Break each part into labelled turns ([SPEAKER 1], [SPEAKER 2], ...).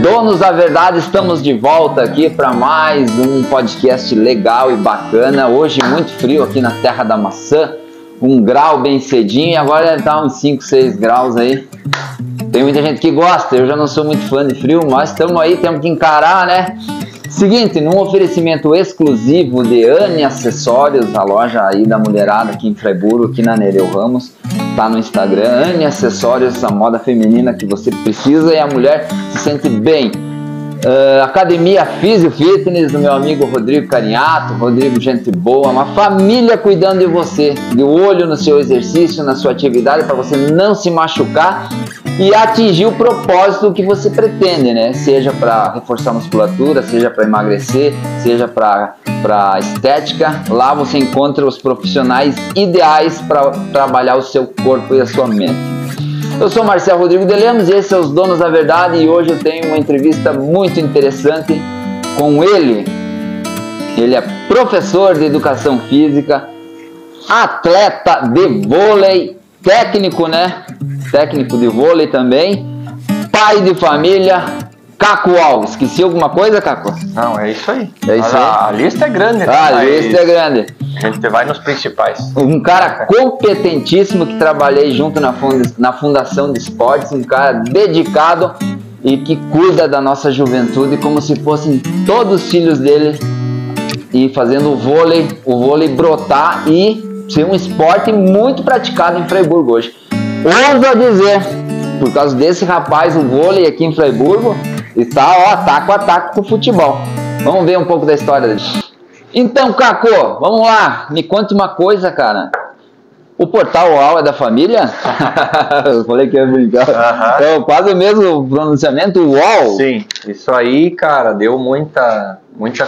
[SPEAKER 1] Donos da Verdade, estamos de volta aqui para mais um podcast legal e bacana. Hoje muito frio aqui na Terra da Maçã, 1 grau bem cedinho, agora está uns 5, 6 graus aí. Tem muita gente que gosta, eu já não sou muito fã de frio, mas estamos aí, temos que encarar, né? Seguinte, num oferecimento exclusivo de Anne Acessórios, a loja aí da mulherada aqui em Friburgo, aqui na Nereu Ramos, tá no Instagram, Anne Acessórios, a moda feminina que você precisa e a mulher se sente bem. Academia Physio Fitness, do meu amigo Rodrigo Carinhato. Rodrigo, gente boa, uma família cuidando de você, de olho no seu exercício, na sua atividade, para você não se machucar e atingir o propósito que você pretende, né? Seja para reforçar a musculatura, seja para emagrecer, seja para estética. Lá você encontra os profissionais ideais para trabalhar o seu corpo e a sua mente. Eu sou Marcelo Rodrigo de Lemos e esses são os Donos da Verdade, e hoje eu tenho uma entrevista muito interessante com ele. Ele é professor de educação física, atleta de vôlei, técnico, né? Técnico de vôlei também, pai de família, Caco Alves. Esqueci alguma coisa, Caco?
[SPEAKER 2] Não, é isso aí.
[SPEAKER 1] É isso aí.
[SPEAKER 2] A lista é grande, né?
[SPEAKER 1] A lista é grande.
[SPEAKER 2] A gente vai nos principais.
[SPEAKER 1] Um cara competentíssimo que trabalhei junto na Fundação de Esportes, um cara dedicado e que cuida da nossa juventude como se fossem todos os filhos dele, e fazendo o vôlei brotar e ser um esporte muito praticado em Friburgo hoje. Ouso a dizer, por causa desse rapaz, o vôlei aqui em Friburgo está, ó, taco a taco com o futebol. Vamos ver um pouco da história dele. Então, Caco, vamos lá, me conte uma coisa, cara. O portal UOL é da família? Eu falei que ia brincar. É quase o mesmo pronunciamento, UOL?
[SPEAKER 2] Sim, isso aí, cara, deu muita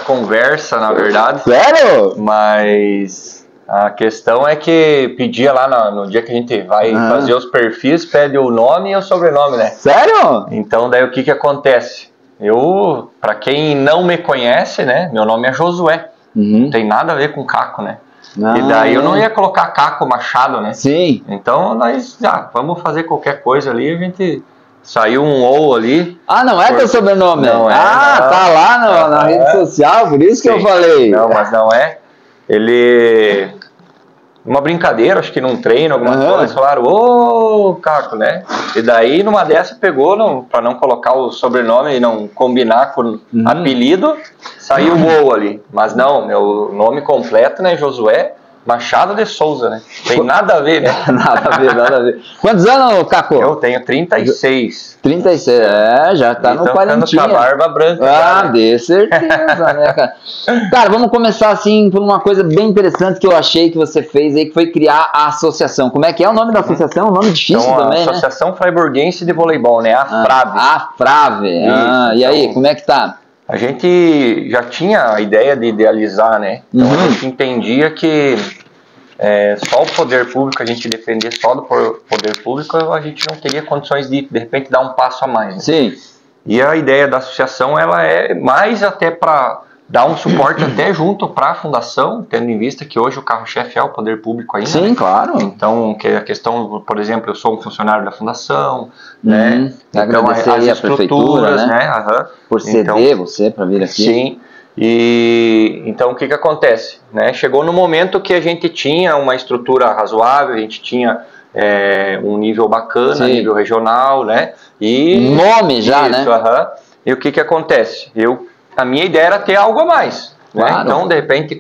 [SPEAKER 2] conversa, na verdade.
[SPEAKER 1] Sério?
[SPEAKER 2] Mas a questão é que pedia lá no dia que a gente vai fazer os perfis, pede o nome e o sobrenome, né?
[SPEAKER 1] Sério?
[SPEAKER 2] Então, daí o que acontece? Pra quem não me conhece, né, meu nome é Josué. Não tem nada a ver com Caco, né? E daí eu não ia colocar Caco Machado, né?
[SPEAKER 1] Sim.
[SPEAKER 2] Então nós vamos fazer qualquer coisa ali, a gente saiu um ou ali.
[SPEAKER 1] Ah, não é teu sobrenome?
[SPEAKER 2] Não é.
[SPEAKER 1] Tá lá na rede social, por isso que eu falei.
[SPEAKER 2] Não, mas não é. Ele... Uma brincadeira, acho que num treino, alguma coisa, eles falaram, ô, Caco, né? E daí, numa dessa, pegou, pra não colocar o sobrenome e não combinar com apelido, saiu o ali. Mas não, meu nome completo, né, Josué Machado de Souza, né? Tem nada a ver, né?
[SPEAKER 1] Nada a ver. Quantos anos, Caco?
[SPEAKER 2] Eu tenho 36.
[SPEAKER 1] 36, já tá no quarentinha.
[SPEAKER 2] Com a barba branca.
[SPEAKER 1] Né? De certeza, né, cara? Cara, vamos começar assim por uma coisa bem interessante que eu achei que você fez aí, que foi criar a associação. Como é que é o nome da associação? Um nome difícil então, também, né?
[SPEAKER 2] Associação Friburguense de Voleibol, né? A Frave.
[SPEAKER 1] A Frave. E aí,
[SPEAKER 2] então,
[SPEAKER 1] como é que tá?
[SPEAKER 2] A gente já tinha a ideia de idealizar, né? Então a gente entendia que só o poder público, a gente defender só do poder público, a gente não teria condições de repente dar um passo a mais. Né?
[SPEAKER 1] Sim.
[SPEAKER 2] E a ideia da associação, ela é mais até para dar um suporte até junto para a fundação, tendo em vista que hoje o carro-chefe é o poder público ainda.
[SPEAKER 1] Sim,
[SPEAKER 2] né?
[SPEAKER 1] claro.
[SPEAKER 2] Então, que a questão, por exemplo, eu sou um funcionário da fundação, né?
[SPEAKER 1] Então, agradecer
[SPEAKER 2] as
[SPEAKER 1] a prefeitura, né? Por ceder você para vir aqui.
[SPEAKER 2] Sim. E então o que acontece? Né? Chegou no momento que a gente tinha uma estrutura razoável, a gente tinha um nível bacana, nível regional, né? E
[SPEAKER 1] nome já, né?
[SPEAKER 2] E o que acontece? A minha ideia era ter algo a mais. Claro. Né? Então, de repente,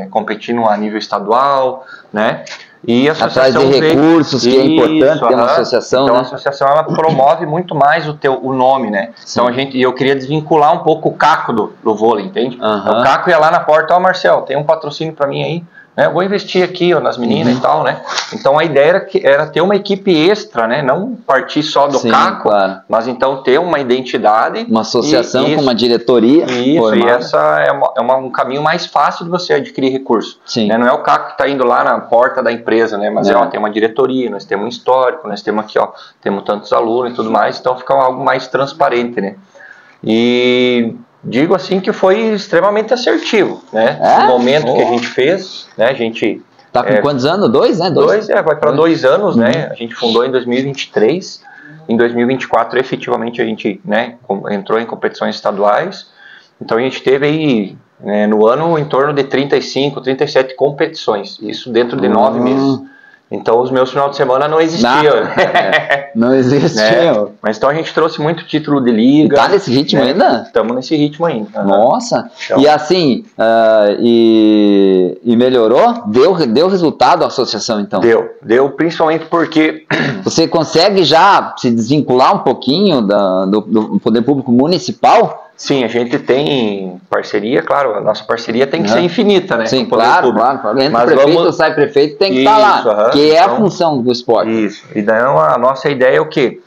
[SPEAKER 2] competindo a nível estadual, né? E a associação
[SPEAKER 1] atrás de recursos, que é importante ter uma associação,
[SPEAKER 2] então,
[SPEAKER 1] né?
[SPEAKER 2] A associação, ela promove muito mais o nome, né? Sim. Então eu queria desvincular um pouco o Caco do vôlei, entende? Então, o Caco ia lá na porta, Marcel, tem um patrocínio para mim aí, né? Eu vou investir aqui nas meninas e tal, né? Então a ideia era ter uma equipe extra, né? Não partir só do Caco, claro. Mas então ter uma identidade.
[SPEAKER 1] Uma associação com uma diretoria.
[SPEAKER 2] Isso, e essa é um caminho mais fácil de você adquirir recurso.
[SPEAKER 1] Sim.
[SPEAKER 2] Né? Não é o Caco que está indo lá na porta da empresa, né? Mas tem uma diretoria, nós temos um histórico, nós temos aqui, temos tantos alunos e tudo mais, então fica algo mais transparente, né? E digo assim que foi extremamente assertivo, né? No momento que a gente fez, né? A gente
[SPEAKER 1] tá com quantos anos? 2, né?
[SPEAKER 2] Vai para 2 anos, né? A gente fundou em 2023 em 2024 efetivamente a gente, né, entrou em competições estaduais. Então a gente teve aí, né, no ano em torno de 35, 37 competições, isso dentro de 9 meses. Então os meus finais de semana não existiam.
[SPEAKER 1] Não existiam.
[SPEAKER 2] Né? Mas então a gente trouxe muito título de liga.
[SPEAKER 1] E tá nesse ritmo, né, ainda?
[SPEAKER 2] Estamos nesse ritmo ainda.
[SPEAKER 1] Nossa.
[SPEAKER 2] Então,
[SPEAKER 1] e assim, e melhorou? Deu resultado a associação, então?
[SPEAKER 2] Deu principalmente porque...
[SPEAKER 1] Você consegue já se desvincular um pouquinho do poder público municipal?
[SPEAKER 2] Sim, a gente tem parceria, claro, a nossa parceria tem que ser infinita, né?
[SPEAKER 1] Sim, claro. Entra
[SPEAKER 2] mas
[SPEAKER 1] prefeito, sai prefeito, tem que estar lá, que é a função do esporte.
[SPEAKER 2] Isso, e daí a nossa ideia é o quê?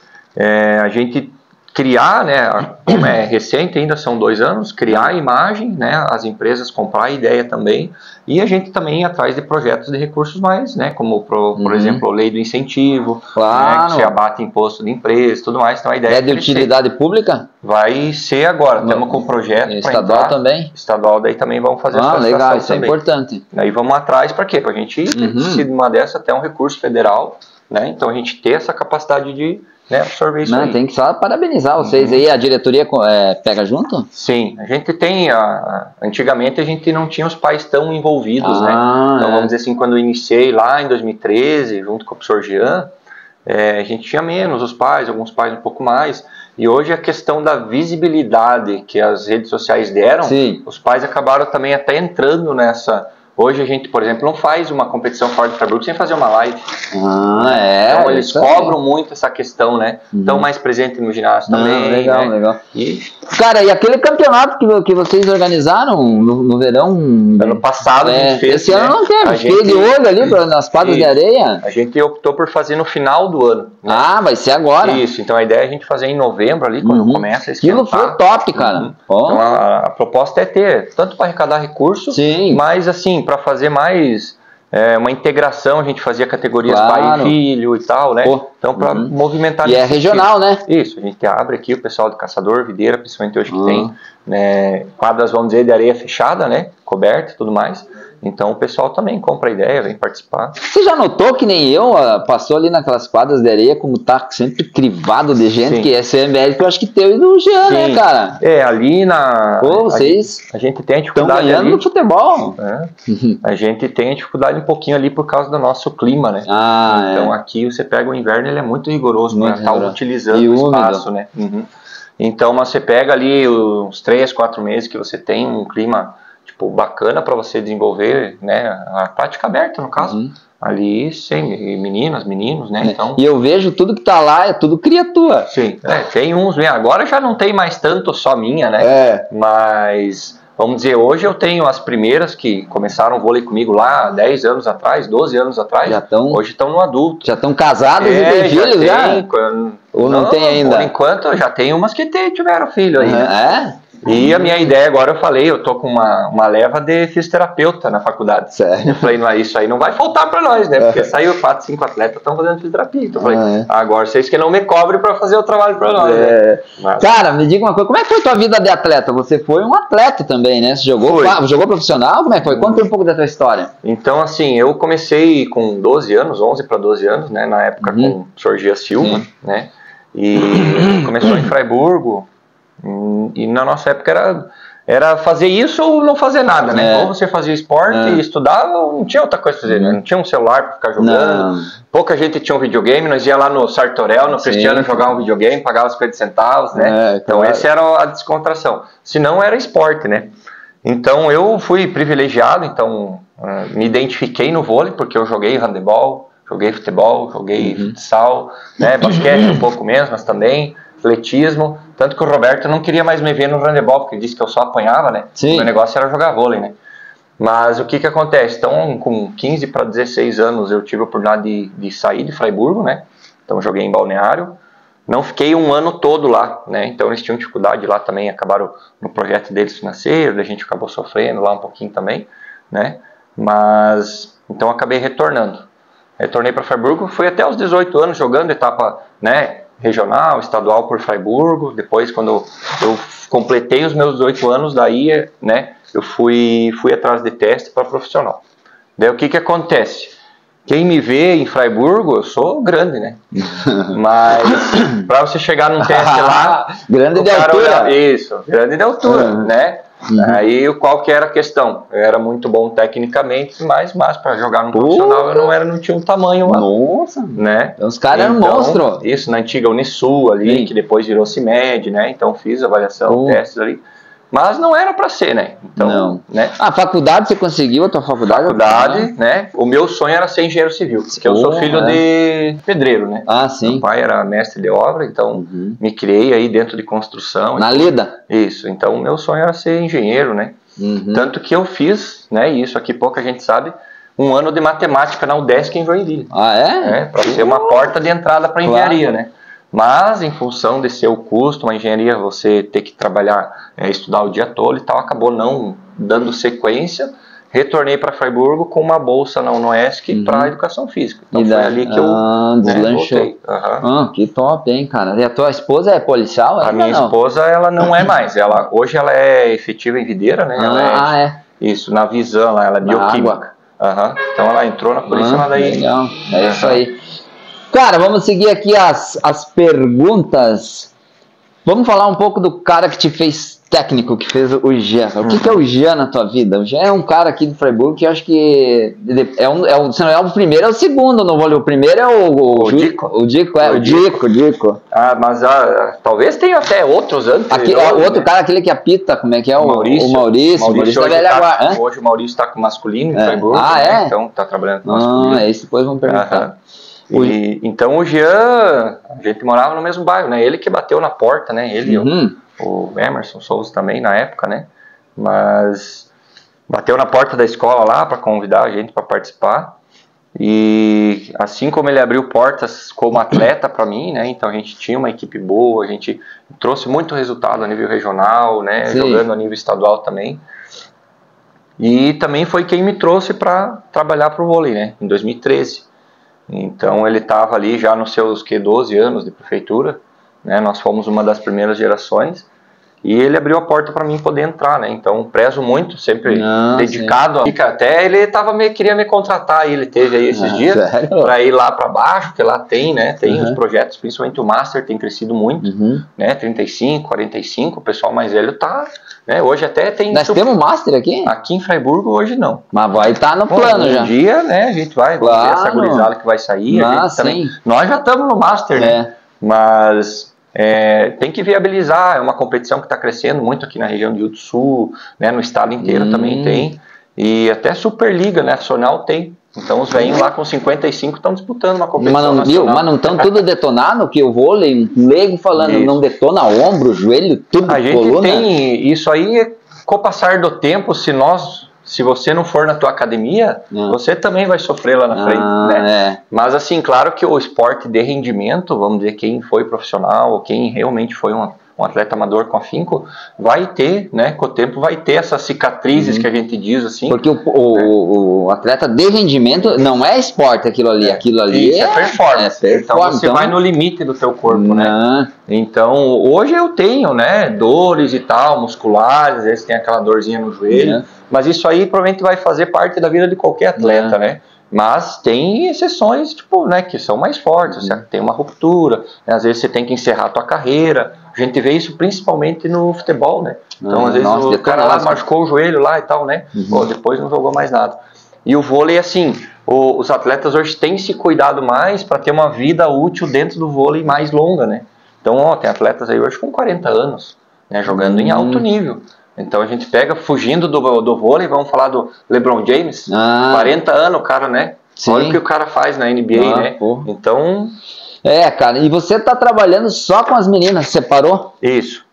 [SPEAKER 2] A gente criar, né, como é recente ainda, são 2 anos, criar a imagem, né, as empresas comprar a ideia também, e a gente também ir atrás de projetos de recursos mais, né, como por exemplo, a lei do incentivo,
[SPEAKER 1] claro,
[SPEAKER 2] né, que se abate imposto de empresa, tudo mais. Então a ideia
[SPEAKER 1] é de utilidade pública?
[SPEAKER 2] Vai ser agora, estamos com um projeto
[SPEAKER 1] estadual entrar, também?
[SPEAKER 2] Estadual, daí também vamos fazer
[SPEAKER 1] essa legal, isso
[SPEAKER 2] também.
[SPEAKER 1] É importante.
[SPEAKER 2] Daí vamos atrás para quê? Para a gente ir, se uma dessa até um recurso federal, né, então a gente ter essa capacidade de, né, absorver isso aí.
[SPEAKER 1] Tem que só parabenizar vocês aí. A diretoria pega junto?
[SPEAKER 2] Sim, a gente tem, antigamente a gente não tinha os pais tão envolvidos, né? Então vamos dizer assim, quando eu iniciei lá em 2013, junto com o professor Jean, a gente tinha menos os pais, alguns pais um pouco mais, e hoje a questão da visibilidade que as redes sociais deram,
[SPEAKER 1] sim,
[SPEAKER 2] os pais acabaram também até entrando nessa... Hoje a gente, por exemplo, não faz uma competição fora de Freiburg sem fazer uma live. Então eles cobram muito essa questão, né? Estão mais presentes no ginásio também.
[SPEAKER 1] Legal,
[SPEAKER 2] né?
[SPEAKER 1] legal.
[SPEAKER 2] E...
[SPEAKER 1] Cara, e aquele campeonato que vocês organizaram no verão?
[SPEAKER 2] Ano passado a gente fez.
[SPEAKER 1] Esse ano não teve, fiquei de olho ali nas quadras de areia.
[SPEAKER 2] A gente optou por fazer no final do ano.
[SPEAKER 1] Né? Vai ser agora.
[SPEAKER 2] Isso, então a ideia é a gente fazer em novembro ali, quando começa a esquentar.
[SPEAKER 1] Aquilo foi top, cara.
[SPEAKER 2] Então a proposta é ter, tanto para arrecadar recursos, mas assim, para fazer mais uma integração, a gente fazia categorias pai e filho e tal, né? Então para movimentar...
[SPEAKER 1] E é regional, né?
[SPEAKER 2] Isso, a gente abre aqui o pessoal de caçador, videira, principalmente hoje que tem, né, quadras, vamos dizer, de areia fechada, né? Coberta e tudo mais. Então o pessoal também compra a ideia, vem participar.
[SPEAKER 1] Você já notou que nem eu, passou ali naquelas quadras de areia, como tá sempre crivado de gente, que é CML, que eu acho que teu e do Jean, né, cara?
[SPEAKER 2] Ali na...
[SPEAKER 1] vocês
[SPEAKER 2] a gente tem a dificuldade
[SPEAKER 1] estão ganhando
[SPEAKER 2] ali,
[SPEAKER 1] no futebol.
[SPEAKER 2] A gente tem a dificuldade um pouquinho ali por causa do nosso clima, né? Então aqui você pega o inverno, ele é muito rigoroso, para estar utilizando o espaço, né? Então você pega ali uns 3, 4 meses que você tem um clima tipo bacana para você desenvolver, né, a prática aberta no caso, ali sem meninas, meninos, né, então...
[SPEAKER 1] E eu vejo tudo que tá lá, é tudo criatura.
[SPEAKER 2] Sim, tem uns, agora já não tem mais tanto só minha, né, mas... Vamos dizer, hoje eu tenho as primeiras que começaram o vôlei comigo lá 10 anos atrás, 12 anos atrás, hoje estão no adulto.
[SPEAKER 1] Já estão casadas e têm filhos já? Ou não tem ainda?
[SPEAKER 2] Por enquanto eu já tenho umas que tiveram filho aí, né? E a minha ideia agora, eu falei, eu tô com uma leva de fisioterapeuta na faculdade.
[SPEAKER 1] Sério?
[SPEAKER 2] Eu falei, isso aí não vai faltar pra nós, né? Porque saiu 4, 5 atletas estão fazendo fisioterapia. Então eu falei, agora vocês que não me cobrem pra fazer o trabalho pra nós. Né? Mas...
[SPEAKER 1] Cara, me diga uma coisa, como é que foi a tua vida de atleta? Você foi um atleta também, né? Você jogou profissional? Como é que foi? Conta um pouco da tua história.
[SPEAKER 2] Então, assim, eu comecei com 12 anos, 11 para 12 anos, né? Na época com o Sr. Gia Silva, né? E começou em Freiburgo. E na nossa época era fazer isso ou não fazer nada, né? Ou você fazia esporte e estudava, ou não tinha outra coisa pra fazer, né? Não tinha um celular pra ficar jogando, pouca gente tinha um videogame, nós ia lá no Sartorel, no Cristiano, jogar um videogame, pagava 50 centavos, né? Então essa era a descontração. Se não, era esporte, né? Então eu fui privilegiado, então me identifiquei no vôlei, porque eu joguei handebol, joguei futebol, joguei futsal, né? Basquete um pouco menos, mas também... atletismo, tanto que o Roberto não queria mais me ver no handebol, porque disse que eu só apanhava, né? O meu negócio era jogar vôlei, né? Mas o que acontece? Então, com 15 para 16 anos, eu tive a oportunidade de sair de Freiburgo, né? Então, joguei em Balneário. Não fiquei um ano todo lá, né? Então, eles tinham dificuldade lá também, acabaram no projeto deles financeiro, a gente acabou sofrendo lá um pouquinho também, né? Mas, então, acabei retornando. Retornei para Freiburgo, fui até os 18 anos jogando etapa, né? Regional, estadual por Freiburgo. Depois, quando eu completei os meus 18 anos, daí, né, eu fui atrás de teste para profissional. Daí o que acontece? quem me vê em Freiburgo, eu sou grande, né? Mas para você chegar num teste lá...
[SPEAKER 1] grande de altura.
[SPEAKER 2] Isso, grande de altura, né? Aí qual que era a questão? Eu era muito bom tecnicamente, mas para jogar no profissional eu não tinha um tamanho lá.
[SPEAKER 1] Nossa!
[SPEAKER 2] Né?
[SPEAKER 1] Então, os caras eram monstros.
[SPEAKER 2] Isso, na antiga Unisul ali, que depois virou CIMED, né? Então fiz avaliação, testes ali. Mas não era para ser, né? Então,
[SPEAKER 1] não.
[SPEAKER 2] Né?
[SPEAKER 1] A faculdade, você conseguiu a tua faculdade?
[SPEAKER 2] Faculdade, né? O meu sonho era ser engenheiro civil, porque eu sou filho de pedreiro, né?
[SPEAKER 1] Ah, sim.
[SPEAKER 2] Meu pai era mestre de obra, então me criei aí dentro de construção.
[SPEAKER 1] Na lida?
[SPEAKER 2] Isso, então o meu sonho era ser engenheiro, né? Tanto que eu fiz, né? E isso aqui pouca gente sabe, um ano de matemática na UDESC em Joinville.
[SPEAKER 1] Ah, é?
[SPEAKER 2] Para ser uma porta de entrada para engenharia, né? Mas, em função de ser o custo, uma engenharia, você ter que trabalhar, estudar o dia todo e tal, acabou não dando sequência. Retornei para Freiburgo com uma bolsa na UNOESC para educação física. Então foi ali que eu
[SPEAKER 1] deslanchou. Que top, hein, cara? E a tua esposa é policial?
[SPEAKER 2] A minha esposa, ela não é mais. Hoje ela é efetiva em Videira, né? Ela Isso, na Visan, ela é bioquímica. Então ela entrou na polícia, mas daí...
[SPEAKER 1] Legal, é isso aí. Cara, vamos seguir aqui as perguntas. Vamos falar um pouco do cara que te fez técnico, que fez o Jean. O que é o Jean na tua vida? O Jean é um cara aqui de Freiburg que eu acho que se não é o primeiro, é o segundo no vôlei. O primeiro é o
[SPEAKER 2] Dico.
[SPEAKER 1] O Dico.
[SPEAKER 2] Mas talvez tenha até outros antes.
[SPEAKER 1] Outro cara, aquele que apita, como é que é? O Maurício. O Maurício da velha guarda.
[SPEAKER 2] Hoje o Maurício está com masculino em Freiburg.
[SPEAKER 1] É?
[SPEAKER 2] Então está trabalhando com masculino.
[SPEAKER 1] Esse depois vamos perguntar.
[SPEAKER 2] Então o Jean, a gente morava no mesmo bairro, né? Ele que bateu na porta, né? Ele o Emerson Souza também na época, né? Mas bateu na porta da escola lá para convidar a gente para participar. E assim como ele abriu portas como atleta para mim, né? Então a gente tinha uma equipe boa, a gente trouxe muito resultado a nível regional, né?
[SPEAKER 1] Sim.
[SPEAKER 2] Jogando a nível estadual também. E também foi quem me trouxe para trabalhar para o vôlei, né? Em 2013. Então ele estava ali já nos seus 12 anos de prefeitura, né? Nós fomos uma das primeiras gerações e ele abriu a porta para mim poder entrar, né? Então prezo muito, sempre dedicado. Até ele queria me contratar, ele teve aí esses dias para ir lá para baixo, porque lá tem, né? Tem os projetos, principalmente o Master tem crescido muito, né? 35, 45, o pessoal mais velho tá, né? Hoje até tem.
[SPEAKER 1] Nós temos Master aqui?
[SPEAKER 2] Aqui em Freiburgo hoje não.
[SPEAKER 1] Mas vai estar no plano já.
[SPEAKER 2] Um dia, né? A gente vai ver essa gurizada que vai sair. Nós já estamos no Master, né? Mas tem que viabilizar. É uma competição que está crescendo muito aqui na região de Rio do Sul, né? No estado inteiro também tem. E até Superliga Nacional tem. Então os velhinhos lá com 55 estão disputando uma competição nacional.
[SPEAKER 1] Mas não estão tudo detonado? Que o vôlei, um leigo falando, não detona ombro, joelho, tudo,
[SPEAKER 2] a gente coluna? Tem isso aí, com o passar do tempo, se você não for na tua academia, você também vai sofrer lá na frente, né? Mas assim, claro que o esporte de rendimento, vamos dizer, quem foi profissional, ou quem realmente foi um atleta amador com afinco, vai ter, né, com o tempo vai ter essas cicatrizes que a gente diz assim.
[SPEAKER 1] Porque o atleta de rendimento não é esporte aquilo ali,
[SPEAKER 2] isso é performance. Então você vai no limite do teu corpo, né? Então hoje eu tenho, né, dores e tal, musculares, às vezes tem aquela dorzinha no joelho, mas isso aí provavelmente vai fazer parte da vida de qualquer atleta, né? Mas tem exceções, tipo, né, que são mais fortes, você tem uma ruptura, né, às vezes você tem que encerrar a tua carreira. A gente vê isso principalmente no futebol, né? Então, às vezes o cara lá machucou o joelho lá e tal, né? Pô, depois não jogou mais nada. E o vôlei, assim, os atletas hoje têm se cuidado mais para ter uma vida útil dentro do vôlei mais longa, né? Então, tem atletas aí hoje com 40 anos, né, jogando em alto nível. Então a gente pega, fugindo do vôlei, vamos falar do LeBron James, 40 anos o cara, né? Olha o que o cara faz na NBA, né? Porra. Então...
[SPEAKER 1] cara, e você tá trabalhando só com as meninas, você parou?
[SPEAKER 2] Isso.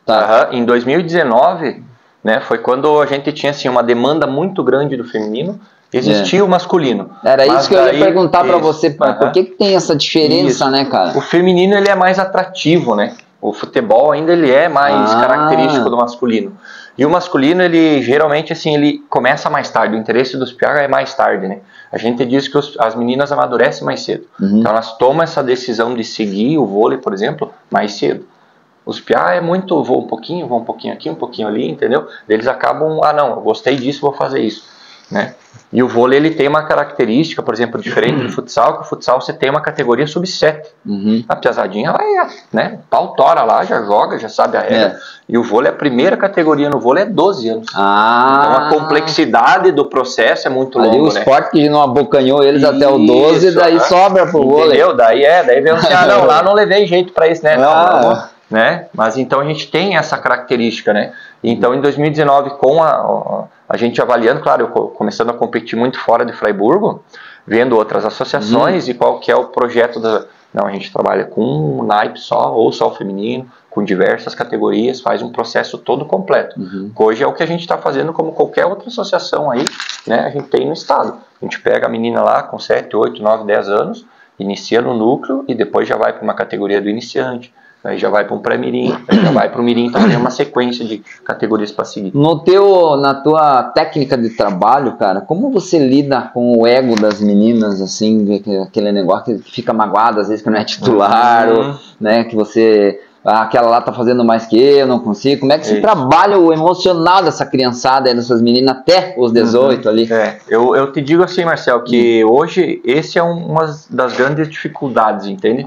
[SPEAKER 2] Em 2019, né, foi quando a gente tinha assim, uma demanda muito grande do feminino, existia o masculino.
[SPEAKER 1] Era isso que eu ia perguntar para você, por que tem essa diferença, né, cara?
[SPEAKER 2] O feminino, ele é mais atrativo, né? O futebol ainda ele é mais característico do masculino. E o masculino, ele geralmente assim, ele começa mais tarde, o interesse dos piá é mais tarde, né? A gente diz que as meninas amadurecem mais cedo. Então elas tomam essa decisão de seguir o vôlei, por exemplo, mais cedo. Os piá é muito, vou um pouquinho aqui, um pouquinho ali, entendeu? Eles acabam, não, eu gostei disso, vou fazer isso. né? E o vôlei, ele tem uma característica, por exemplo, diferente do futsal, que o futsal você tem uma categoria sub-7. A piazadinha, ela né, pau tora lá, já joga, já sabe a regra. E o vôlei, a primeira categoria no vôlei é 12 anos. Então a complexidade do processo é muito longa.
[SPEAKER 1] Ali o esporte que não abocanhou eles até o 12, daí sobra pro vôlei.
[SPEAKER 2] Entendeu? Daí vem assim, não, lá não levei jeito pra isso, né? Não, né? Mas então a gente tem essa característica, né? Então em 2019, com a gente avaliando, claro, eu começando a competir muito fora de Fraiburgo, vendo outras associações e qual que é o projeto Não, a gente trabalha com um naipe só, ou só o feminino, com diversas categorias, faz um processo todo completo. Hoje é o que a gente está fazendo como qualquer outra associação aí, né? A gente tem no estado. A gente pega a menina lá com 7, 8, 9, 10 anos, inicia no núcleo e depois já vai para uma categoria do iniciante. Aí já vai para um pré-mirim, já vai para o mirim, então tem uma sequência de categorias para seguir.
[SPEAKER 1] Na tua técnica de trabalho, cara, como você lida com o ego das meninas, assim, aquele negócio que fica magoado, às vezes que não é titular, ou, né, que você... aquela lá tá fazendo mais que eu, não consigo. Como é que você trabalha o emocional dessa criançada, dessas meninas, até os 18 ali?
[SPEAKER 2] Eu te digo assim, Marcel, que hoje esse é uma das grandes dificuldades, entende?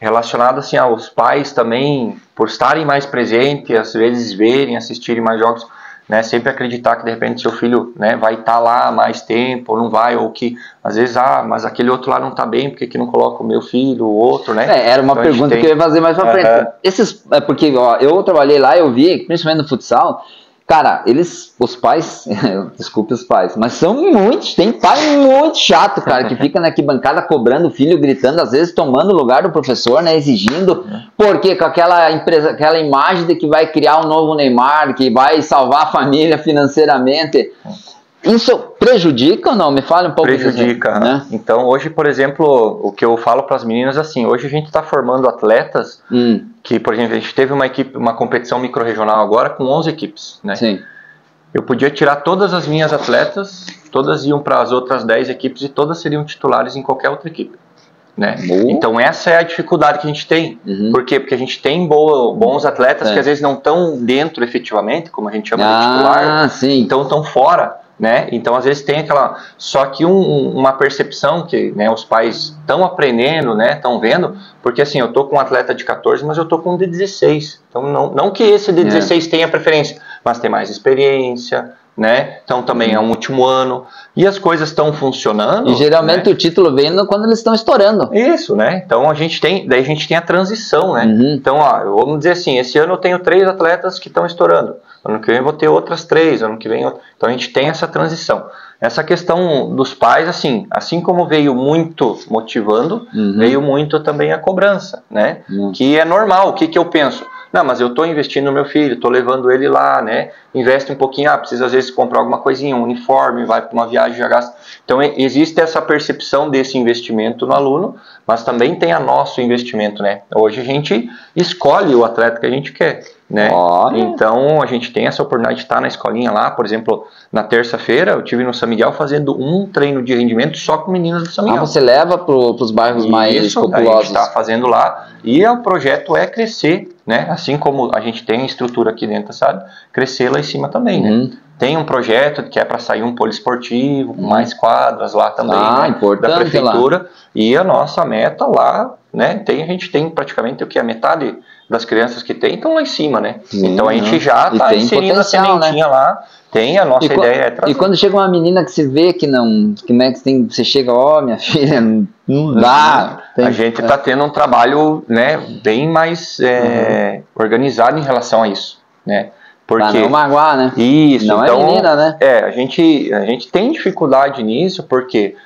[SPEAKER 2] Relacionado assim aos pais também, por estarem mais presentes, às vezes verem, assistirem mais jogos, né, sempre acreditar que de repente seu filho, né, vai estar lá mais tempo, ou não vai, ou que às vezes, mas aquele outro lá não está bem, porque que não coloca o meu filho, o outro, né?
[SPEAKER 1] Era uma pergunta que eu ia fazer mais pra frente. Porque eu trabalhei lá, eu vi, principalmente no futsal, cara, os pais, desculpe os pais, mas são muitos, tem pai muito chato, cara, que fica na arquibancada cobrando o filho, gritando, às vezes tomando o lugar do professor, né, exigindo, porque com aquela imagem de que vai criar um novo Neymar, que vai salvar a família financeiramente. Isso prejudica ou não? Me fala um pouco.
[SPEAKER 2] Prejudica, né? Então hoje, por exemplo, o que eu falo para as meninas assim, hoje a gente está formando atletas que, por exemplo, a gente teve uma competição microrregional agora com 11 equipes, né?
[SPEAKER 1] Sim.
[SPEAKER 2] Eu podia tirar todas as minhas atletas, todas iam para as outras 10 equipes e todas seriam titulares em qualquer outra equipe, né? Então essa é a dificuldade que a gente tem. Por quê? Porque a gente tem bons atletas que às vezes não estão dentro efetivamente, como a gente chama de titular, então estão fora, né? Então às vezes tem aquela, só que uma percepção que, né, os pais estão aprendendo, né, estão vendo, porque assim, eu tô com um atleta de 14, mas eu tô com um de 16, então não que esse de 16 tenha preferência, mas tem mais experiência, né? Então também é um último ano e as coisas estão funcionando.
[SPEAKER 1] E geralmente, né, o título vem quando eles estão estourando.
[SPEAKER 2] Isso, né? Então daí a gente tem a transição, né? Então, vamos dizer assim, esse ano eu tenho 3 atletas que estão estourando. Ano que vem eu vou ter outras 3, ano que vem então a gente tem essa transição. Essa questão dos pais, assim como veio muito motivando, veio muito também a cobrança, né? Que é normal. O que eu penso? Não, mas eu estou investindo no meu filho, estou levando ele lá, né? Investe um pouquinho, precisa às vezes comprar alguma coisinha, um uniforme, vai para uma viagem, já gasta. Então existe essa percepção desse investimento no aluno, mas também tem o nosso investimento, né? Hoje a gente escolhe o atleta que a gente quer, né? Então a gente tem essa oportunidade de estar na escolinha lá, por exemplo, na terça-feira eu estive no São Miguel fazendo um treino de rendimento só com meninas do São Miguel.
[SPEAKER 1] Você leva para os bairros mais populosos?
[SPEAKER 2] A gente está fazendo lá e o projeto é crescer, né? Assim como a gente tem estrutura aqui dentro, sabe? Crescer lá em cima também, né? Tem um projeto que é para sair um poliesportivo, com mais quadras lá também, né? Da prefeitura. Lá. E a nossa meta lá, né? A gente tem praticamente a metade das crianças que tem estão lá em cima, né? Então a gente já está inserindo a sementinha, né, lá. Tem a nossa ideia.
[SPEAKER 1] E quando chega uma menina que se vê que não, você chega, minha filha, não dá.
[SPEAKER 2] A gente está tendo um trabalho, né, bem mais organizado em relação a isso, né?
[SPEAKER 1] Pra não magoar, né?
[SPEAKER 2] Isso.
[SPEAKER 1] Não
[SPEAKER 2] então,
[SPEAKER 1] é menina, né?
[SPEAKER 2] A gente tem dificuldade nisso porque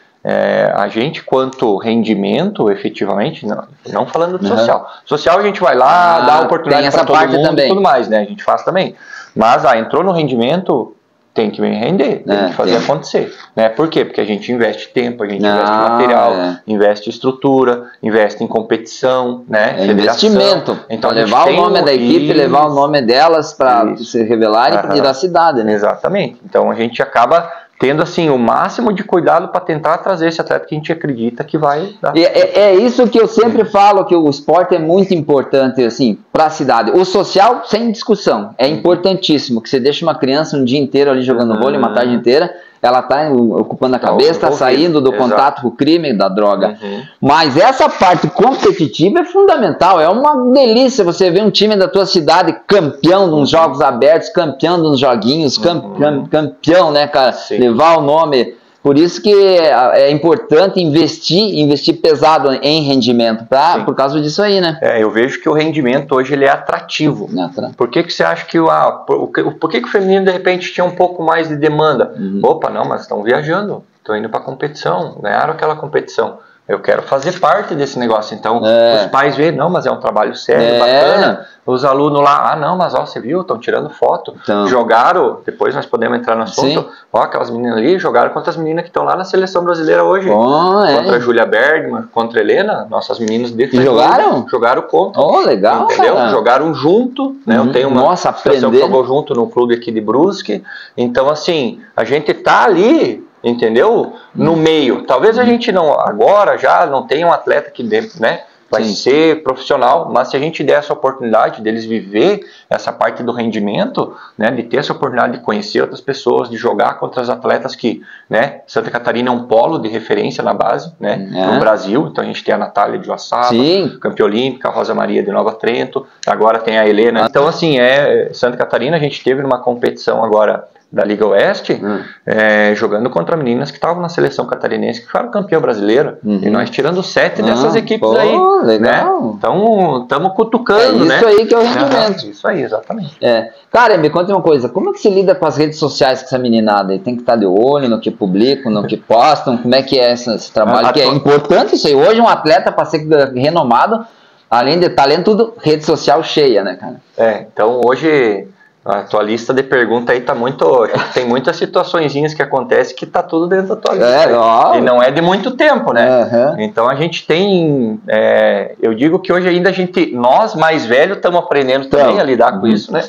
[SPEAKER 2] a gente, quanto rendimento, efetivamente, não falando do social. Social a gente vai lá, dá oportunidade para todo mundo também. E tudo mais, né? A gente faz também. Mas entrou no rendimento, tem que render, tem que fazer acontecer, né? Por quê? Porque a gente investe tempo, a gente investe material, investe estrutura, investe em competição, né?
[SPEAKER 1] Investimento. Então levar o nome da equipe, levar o nome delas para se revelar e da cidade, né?
[SPEAKER 2] Exatamente. Então a gente acaba tendo assim o máximo de cuidado para tentar trazer esse atleta que a gente acredita que vai dar.
[SPEAKER 1] É isso que eu sempre falo, que o esporte é muito importante assim para a cidade. O social, sem discussão, é importantíssimo, que você deixa uma criança um dia inteiro ali jogando vôlei, uma tarde inteira, ela está ocupando a cabeça, está saindo do contato com o crime, da droga. Mas essa parte competitiva é fundamental, é uma delícia você ver um time da tua cidade campeão nos jogos abertos, campeão nos joguinhos, campeão, né, cara? Sim. Levar o nome. Por isso que é importante investir pesado em rendimento, por causa disso aí, né?
[SPEAKER 2] Eu vejo que o rendimento hoje ele é atrativo. Por que você acha que por que o feminino de repente tinha um pouco mais de demanda? Opa, não, mas estão viajando, estão indo para competição, ganharam aquela competição. Eu quero fazer parte desse negócio. Então, os pais veem, não, mas é um trabalho sério, bacana. Os alunos lá, não, mas ó, você viu, estão tirando foto. Então, jogaram, depois nós podemos entrar no assunto, ó, aquelas meninas ali jogaram contra as meninas que estão lá na seleção brasileira hoje. Contra a Júlia Bergman, contra a Helena, nossas meninas de
[SPEAKER 1] jogaram?
[SPEAKER 2] Jogaram contra.
[SPEAKER 1] Legal,
[SPEAKER 2] entendeu? Cara. Jogaram junto, né? Eu tenho uma
[SPEAKER 1] aprender.
[SPEAKER 2] Que jogou junto no clube aqui de Brusque. Então, assim, a gente tá ali, entendeu? No meio. Talvez a gente não, agora já não tenha um atleta aqui dentro, né? Vai ser profissional, mas se a gente der essa oportunidade deles viver essa parte do rendimento, né? De ter essa oportunidade de conhecer outras pessoas, de jogar contra os atletas que, né? Santa Catarina é um polo de referência na base, né? No Brasil, então a gente tem a Natália de Joaçaba, campeã olímpica, a Rosa Maria de Nova Trento, agora tem a Helena. Então, assim, Santa Catarina, a gente teve numa competição agora da Liga Oeste, jogando contra meninas que estavam na seleção catarinense, que foram campeã brasileira, e nós tirando 7 dessas equipes aí,
[SPEAKER 1] legal.
[SPEAKER 2] Né? Então, estamos cutucando, né?
[SPEAKER 1] Isso aí que é o rendimento.
[SPEAKER 2] Isso aí, exatamente.
[SPEAKER 1] Cara, me conta uma coisa, como é que se lida com as redes sociais com essa meninada aí? Tem que estar de olho no que publicam, no que postam, como é que é esse trabalho? Que é importante isso aí. Hoje um atleta, para ser renomado, além de talento, tudo rede social cheia, né, cara?
[SPEAKER 2] Então hoje a tua lista de perguntas aí tá muito... Tem muitas situaçõezinhas que acontecem que tá tudo dentro da tua lista. E não é de muito tempo, né? Então a gente tem... eu digo que hoje ainda nós mais velhos estamos aprendendo também a lidar com isso, né?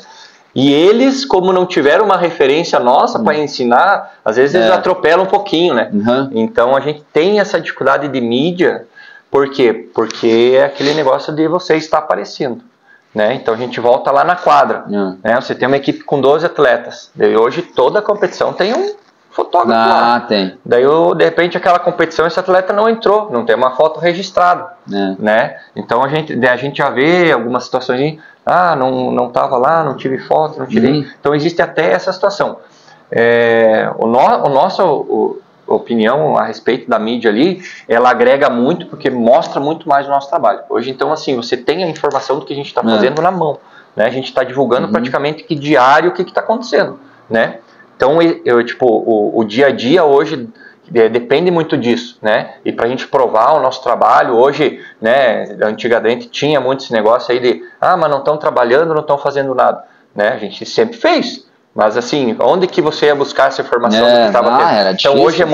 [SPEAKER 2] E eles, como não tiveram uma referência nossa para ensinar, às vezes eles atropelam um pouquinho, né? Então a gente tem essa dificuldade de mídia. Por quê? Porque é aquele negócio de você estar aparecendo. Né? Então a gente volta lá na quadra, né? Você tem uma equipe com 12 atletas, daí hoje toda a competição tem um fotógrafo lá. Daí de repente aquela competição esse atleta não entrou, não tem uma foto registrada, né? Então a gente já vê algumas situações, não estava lá, não tive foto, não tirei. Então existe até essa situação. Nosso opinião a respeito da mídia ali, ela agrega muito porque mostra muito mais o nosso trabalho. Hoje, então, assim, você tem a informação do que a gente está fazendo na mão, né? A gente está divulgando praticamente que diário o que está acontecendo, né? Então, o dia a dia hoje depende muito disso, né? E para a gente provar o nosso trabalho, hoje, né? Antigamente tinha muito esse negócio aí de, mas não estão trabalhando, não estão fazendo nada, né? A gente sempre fez. Mas assim, onde que você ia buscar essa informação do que estava tendo? Então hoje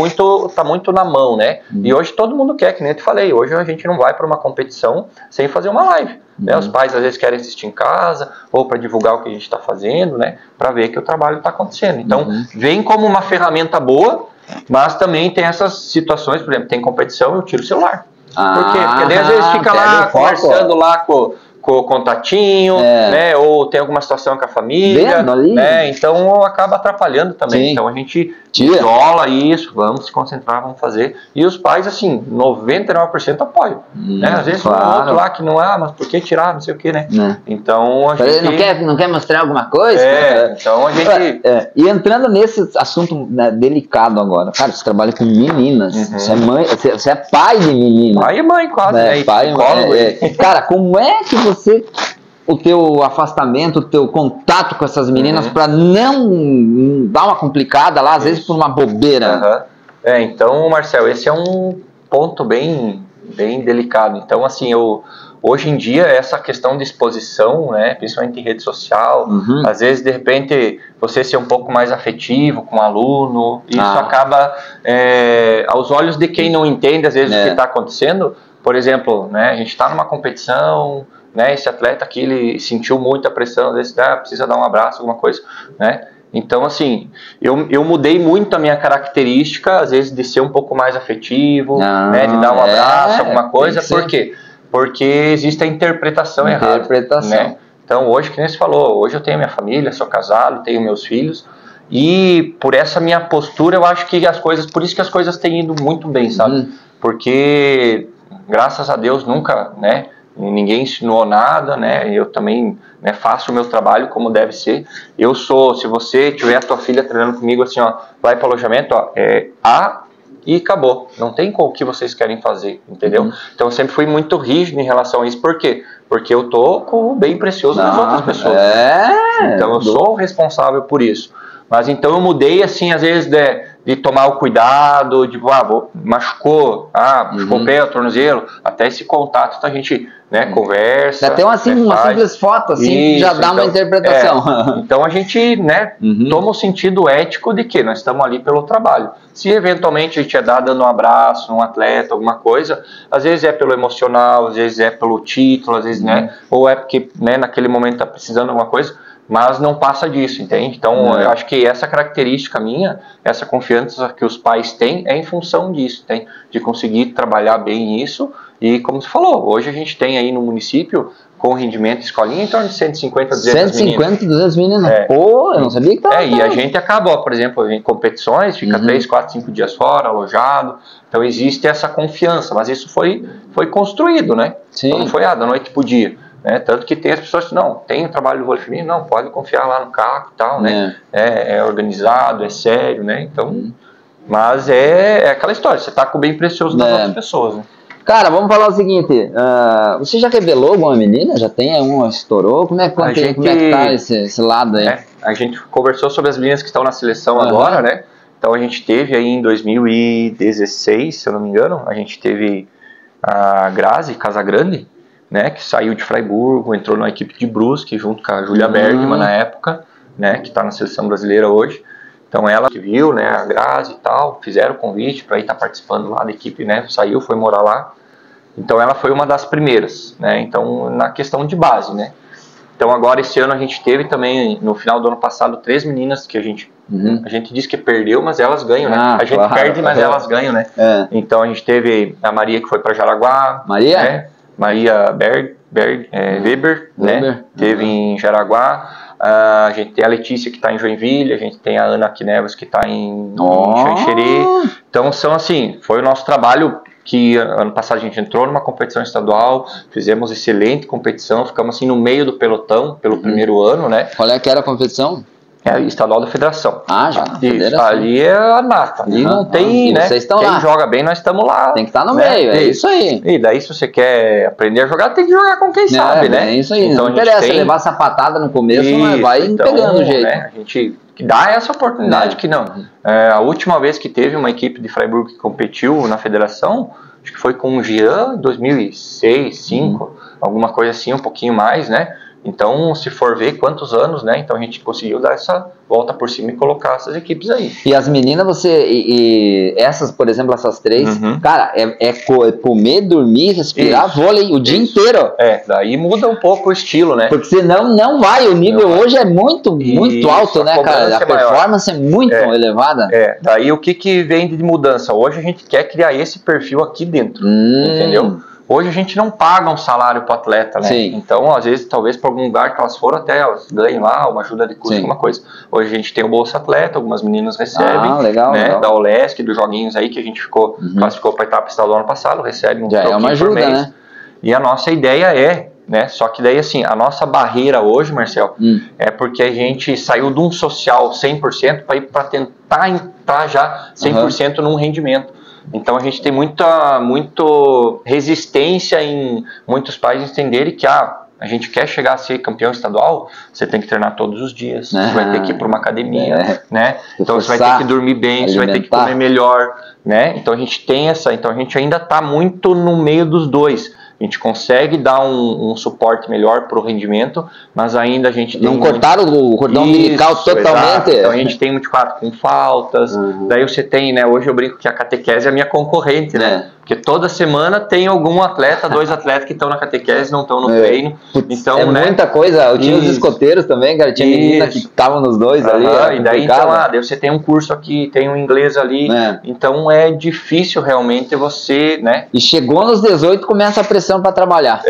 [SPEAKER 2] tá muito na mão, né? E hoje todo mundo quer, que nem eu te falei, hoje a gente não vai para uma competição sem fazer uma live. Né? Os pais às vezes querem assistir em casa, ou para divulgar o que a gente está fazendo, né? Para ver que o trabalho está acontecendo. Então vem como uma ferramenta boa, mas também tem essas situações, por exemplo, tem competição, eu tiro o celular. Por quê? Porque daí às vezes fica lá conversando lá com o contatinho, né? Ou tem alguma situação com a família, né? Então acaba atrapalhando também. Então a gente isola isso, vamos se concentrar, vamos fazer. E os pais, assim, 99% apoiam. Né? Às vezes um outro lá que não, mas por que tirar, não sei o que, né? Então a gente...
[SPEAKER 1] Não quer mostrar alguma coisa?
[SPEAKER 2] Então a gente...
[SPEAKER 1] E entrando nesse assunto, né, delicado agora, cara, você trabalha com meninas, você é mãe, você é pai de meninas.
[SPEAKER 2] Pai e mãe, quase, né?
[SPEAKER 1] Pai e mãe. Cara, como é que o teu afastamento, o teu contato com essas meninas para não dar uma complicada lá, às vezes por uma bobeira?
[SPEAKER 2] Então, Marcel, esse é um ponto bem delicado. Então, assim, hoje em dia, essa questão de exposição, né, principalmente em rede social, às vezes, de repente, você ser um pouco mais afetivo com o aluno, isso acaba, aos olhos de quem não entende, às vezes, o que está acontecendo. Por exemplo, né, a gente está numa competição, né, esse atleta aqui ele sentiu muita pressão, às vezes precisa dar um abraço, alguma coisa, né? Então, assim, eu mudei muito a minha característica, às vezes de ser um pouco mais afetivo, né, de dar um abraço, alguma coisa. Por quê? Porque existe a interpretação errada. Né? Então, hoje, que nem você falou, hoje eu tenho minha família, sou casado, tenho meus filhos, e por essa minha postura, eu acho que as coisas, por isso que as coisas têm ido muito bem, sabe? Porque, graças a Deus, nunca, né, ninguém ensinou nada, né, eu também, né, faço o meu trabalho como deve ser. Eu sou, se você tiver a tua filha treinando comigo, assim, ó, vai para o alojamento, ó, e acabou. Não tem o que vocês querem fazer, entendeu? Então eu sempre fui muito rígido em relação a isso. Por quê? Porque eu tô com o bem precioso das outras pessoas. Então eu sou o responsável por isso. Mas então eu mudei, assim, às vezes de tomar o cuidado, de, machucou o pé, o tornozelo, até esse contato, então a gente, né, conversa.
[SPEAKER 1] Até uma simples foto, assim, isso, já dá uma interpretação.
[SPEAKER 2] Então a gente, né, toma o sentido ético de que nós estamos ali pelo trabalho. Se eventualmente a gente é dando um abraço, um atleta, alguma coisa, às vezes é pelo emocional, às vezes é pelo título, às vezes, né, ou é porque, né, naquele momento está precisando de alguma coisa, mas não passa disso, entende? Então, eu acho que essa característica minha, essa confiança que os pais têm, é em função disso, tem? De conseguir trabalhar bem isso. E, como você falou, hoje a gente tem aí no município, com rendimento escolinha, em torno de 150, 200 meninas.
[SPEAKER 1] 150, 200 meninas? Pô, eu não sabia que tava.
[SPEAKER 2] E a gente acaba, por exemplo, em competições, fica 3, 4, 5 dias fora, alojado. Então, existe essa confiança, mas isso foi construído, né? Sim. Então, não foi da noite pro dia. Né? Tanto que tem as pessoas que não, tem o trabalho do vôlei feminino, não, pode confiar lá no CACO e tal, né? É organizado, é sério, né? Então, mas é aquela história, você tá com o bem precioso das outras pessoas, né?
[SPEAKER 1] Cara, vamos falar o seguinte, você já revelou alguma menina? Já tem uma, estourou? Como é que tá esse lado aí?
[SPEAKER 2] A gente conversou sobre as meninas que estão na seleção agora, né? Então a gente teve aí em 2016, se eu não me engano, a gente teve a Grazi Casagrande, né, que saiu de Freiburgo, entrou na equipe de Brusque, junto com a Júlia Bergman na época, né, que está na seleção brasileira hoje. Então ela que viu, né, a Grazi e tal, fizeram o convite para ir estar participando lá da equipe, né, saiu, foi morar lá. Então ela foi uma das primeiras, né, então na questão de base, né. Então agora esse ano a gente teve também, no final do ano passado, 3 meninas que a gente diz que perdeu, mas elas ganham, né. A gente perde, mas elas ganham, né. Então a gente teve a Maria que foi para Jaraguá.
[SPEAKER 1] Maria?
[SPEAKER 2] Maria Weber, né? Teve em Jaraguá. A gente tem a Letícia que está em Joinville, a gente tem a Ana Quineves que está em Xanxerê. Então são assim, foi o nosso trabalho que ano passado a gente entrou numa competição estadual, fizemos excelente competição, ficamos assim no meio do pelotão pelo primeiro ano, né?
[SPEAKER 1] Qual é que era a competição?
[SPEAKER 2] É estadual da federação.
[SPEAKER 1] Já.
[SPEAKER 2] Isso, ali é a nata. Ali não tem, né?
[SPEAKER 1] Vocês estão
[SPEAKER 2] Quem
[SPEAKER 1] lá.
[SPEAKER 2] Joga bem, nós estamos lá.
[SPEAKER 1] Tem que estar no meio, é isso aí.
[SPEAKER 2] E daí, se você quer aprender a jogar, tem que jogar com quem sabe, né?
[SPEAKER 1] É isso aí.
[SPEAKER 2] Então,
[SPEAKER 1] não interessa levar sapatada no começo, mas vai pegando o jeito.
[SPEAKER 2] Né? A gente dá essa oportunidade que não. A última vez que teve uma equipe de Freiburg que competiu na federação, acho que foi com o Jean, 2006, 2005, alguma coisa assim, um pouquinho mais, né? Então, se for ver quantos anos, né? Então a gente conseguiu dar essa volta por cima e colocar essas equipes aí.
[SPEAKER 1] E as meninas, essas, por exemplo, essas 3, cara, é comer, dormir, respirar, vôlei o dia inteiro.
[SPEAKER 2] Daí muda um pouco o estilo, né?
[SPEAKER 1] Porque senão não vai, o nível hoje é muito alto, né, cara? A performance é muito elevada.
[SPEAKER 2] Daí o que vem de mudança? Hoje a gente quer criar esse perfil aqui dentro, entendeu? Hoje a gente não paga um salário para o atleta, né?
[SPEAKER 1] Sim.
[SPEAKER 2] Então, às vezes, talvez para algum lugar que elas foram, até elas ganhem lá uma ajuda de custo, alguma coisa. Hoje a gente tem o Bolsa Atleta, algumas meninas recebem,
[SPEAKER 1] legal.
[SPEAKER 2] Da OLESC, dos joguinhos aí que a gente classificou para a etapa estadual do ano passado, recebe um
[SPEAKER 1] troquinho uma ajuda, por mês. Né?
[SPEAKER 2] E a nossa ideia né? Só que daí, assim, a nossa barreira hoje, Marcel, é porque a gente saiu de um social 100% para ir para tentar entrar já 100% num rendimento. Então a gente tem muita resistência em muitos pais entenderem que a gente quer chegar a ser campeão estadual, você tem que treinar todos os dias, você vai ter que ir para uma academia, né? Então você vai ter que dormir bem, você vai ter que comer melhor, né? Então a gente tem então a gente ainda está muito no meio dos dois. A gente consegue dar um suporte melhor para o rendimento, mas ainda a gente tem...
[SPEAKER 1] Não cortaram o cordão umbilical totalmente?
[SPEAKER 2] Exato. Então a gente tem 24 com faltas, daí você tem, né, hoje eu brinco que a catequese é a minha concorrente, né? Porque toda semana tem algum atleta, 2 atletas que estão na catequese, não estão no treino. Então,
[SPEAKER 1] é muita coisa. Eu tinha os escoteiros também, cara. Tinha menina que estavam nos dois ali.
[SPEAKER 2] E daí, então, daí você tem um curso aqui, tem um inglês ali. Então é difícil realmente você, né?
[SPEAKER 1] E chegou nos 18, começa a pressão para trabalhar.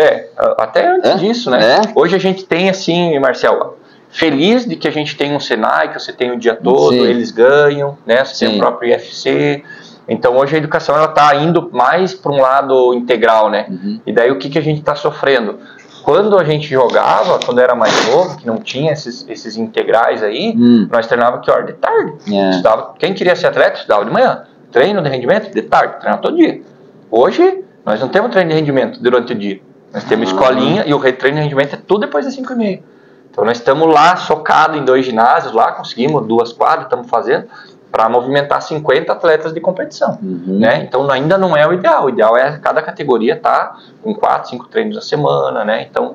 [SPEAKER 2] Até antes disso, né? Hoje a gente tem assim, Marcel, feliz de que a gente tem um Senai, que você tem o dia todo, eles ganham, né? Você tem o próprio IFC. Então hoje a educação ela está indo mais para um lado integral, né? E daí o que a gente está sofrendo? Quando a gente jogava, quando era mais novo, que não tinha esses integrais aí, nós treinávamos que hora? De tarde. Estudava, quem queria ser atleta, estudava de manhã. Treino de rendimento, de tarde, treinava todo dia. Hoje, nós não temos treino de rendimento durante o dia. Nós temos escolinha e o treino de rendimento é tudo depois das 5h30. Então nós estamos lá, socados em 2 ginásios lá, conseguimos 2 quadras, estamos fazendo, para movimentar 50 atletas de competição, né? Então ainda não é o ideal. O ideal é cada categoria estar com 4, 5 treinos a semana, né? Então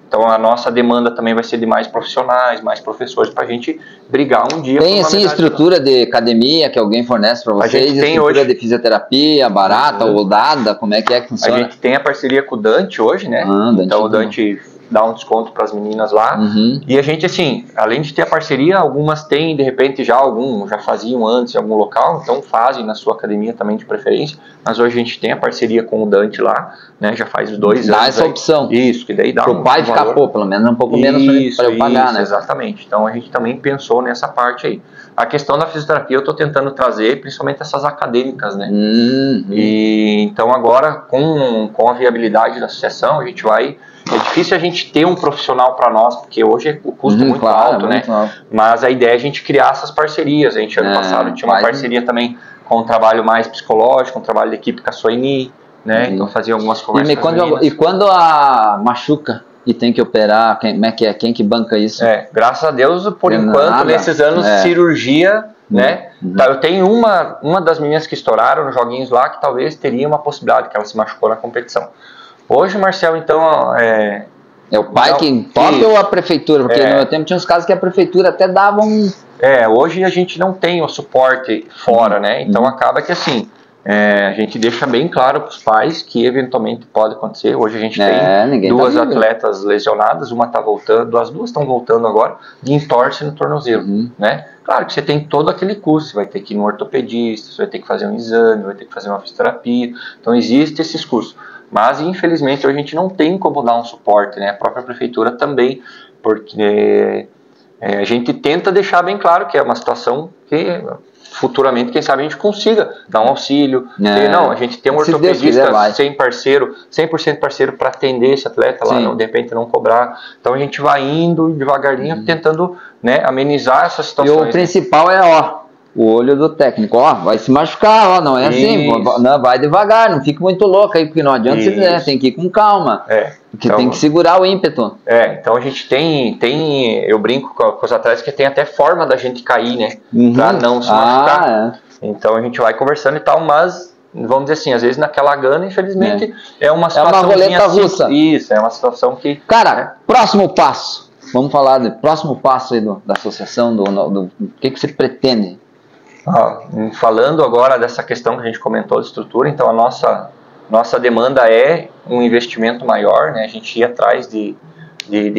[SPEAKER 2] então a nossa demanda também vai ser de mais profissionais, mais professores para a gente brigar um dia.
[SPEAKER 1] Tem assim estrutura de academia que alguém fornece para vocês? A gente tem estrutura hoje de fisioterapia barata ou dada? Como é que funciona?
[SPEAKER 2] A gente tem a parceria com o Dante hoje, né? Então o Dante dá um desconto para as meninas lá. E a gente, assim, além de ter a parceria, algumas têm, de repente, já faziam antes em algum local, então fazem na sua academia também de preferência, mas hoje a gente tem a parceria com o Dante lá, né, já faz 2 anos.
[SPEAKER 1] Dá essa opção.
[SPEAKER 2] Isso, que daí dá
[SPEAKER 1] o pai ficar, pelo menos um pouco menos para eu pagar, né?
[SPEAKER 2] Exatamente. Então a gente também pensou nessa parte aí. A questão da fisioterapia eu estou tentando trazer, principalmente essas acadêmicas, né? E então agora, com a viabilidade da associação, a gente vai... É difícil a gente ter um profissional para nós, porque hoje o custo é muito alto, né? Mas a ideia é a gente criar essas parcerias. A gente, ano passado, tinha uma parceria também com um trabalho mais psicológico, um trabalho de equipe com a Soini, né? Então fazia algumas conversas
[SPEAKER 1] e quando machuca e tem que operar, como é que é? Quem que banca isso?
[SPEAKER 2] Graças a Deus, por enquanto, nesses anos, cirurgia, né? Eu tenho uma das meninas que estouraram nos joguinhos lá, que talvez teria uma possibilidade, que ela se machucou na competição. Hoje, Marcel, então... É
[SPEAKER 1] o pai que toca ou a prefeitura? Porque no meu tempo tinha uns casos que a prefeitura até dava um...
[SPEAKER 2] Hoje a gente não tem o suporte fora, né? Então acaba que assim, a gente deixa bem claro para os pais que eventualmente pode acontecer. Hoje a gente tem 2 atletas lesionadas, uma está voltando, as 2 estão voltando agora, de entorse no tornozelo, né? Claro que você tem todo aquele curso, você vai ter que ir no ortopedista, você vai ter que fazer um exame, vai ter que fazer uma fisioterapia, então existem esses cursos. Mas, infelizmente, hoje a gente não tem como dar um suporte, né? A própria prefeitura também, porque a gente tenta deixar bem claro que é uma situação que futuramente, quem sabe, a gente consiga dar um auxílio. A gente tem um ortopedista 100% parceiro para atender esse atleta lá, de repente não cobrar. Então a gente vai indo devagarinho, tentando, né, amenizar essas situações.
[SPEAKER 1] E o principal é, o olho do técnico, vai se machucar, não é assim, vai devagar, não fique muito louco aí, porque não adianta você quiser, tem que ir com calma, porque tem que segurar o ímpeto.
[SPEAKER 2] Então a gente tem eu brinco com os atletas que tem até forma da gente cair, né, pra não se machucar. Então a gente vai conversando e tal, mas vamos dizer assim, às vezes naquela gana, infelizmente, é uma situação...
[SPEAKER 1] É uma roleta russa.
[SPEAKER 2] Isso, é uma situação que...
[SPEAKER 1] Cara, próximo passo, vamos falar do próximo passo aí da associação, do que você pretende?
[SPEAKER 2] Falando agora dessa questão que a gente comentou de estrutura, então a nossa demanda é um investimento maior, né? A gente ir atrás de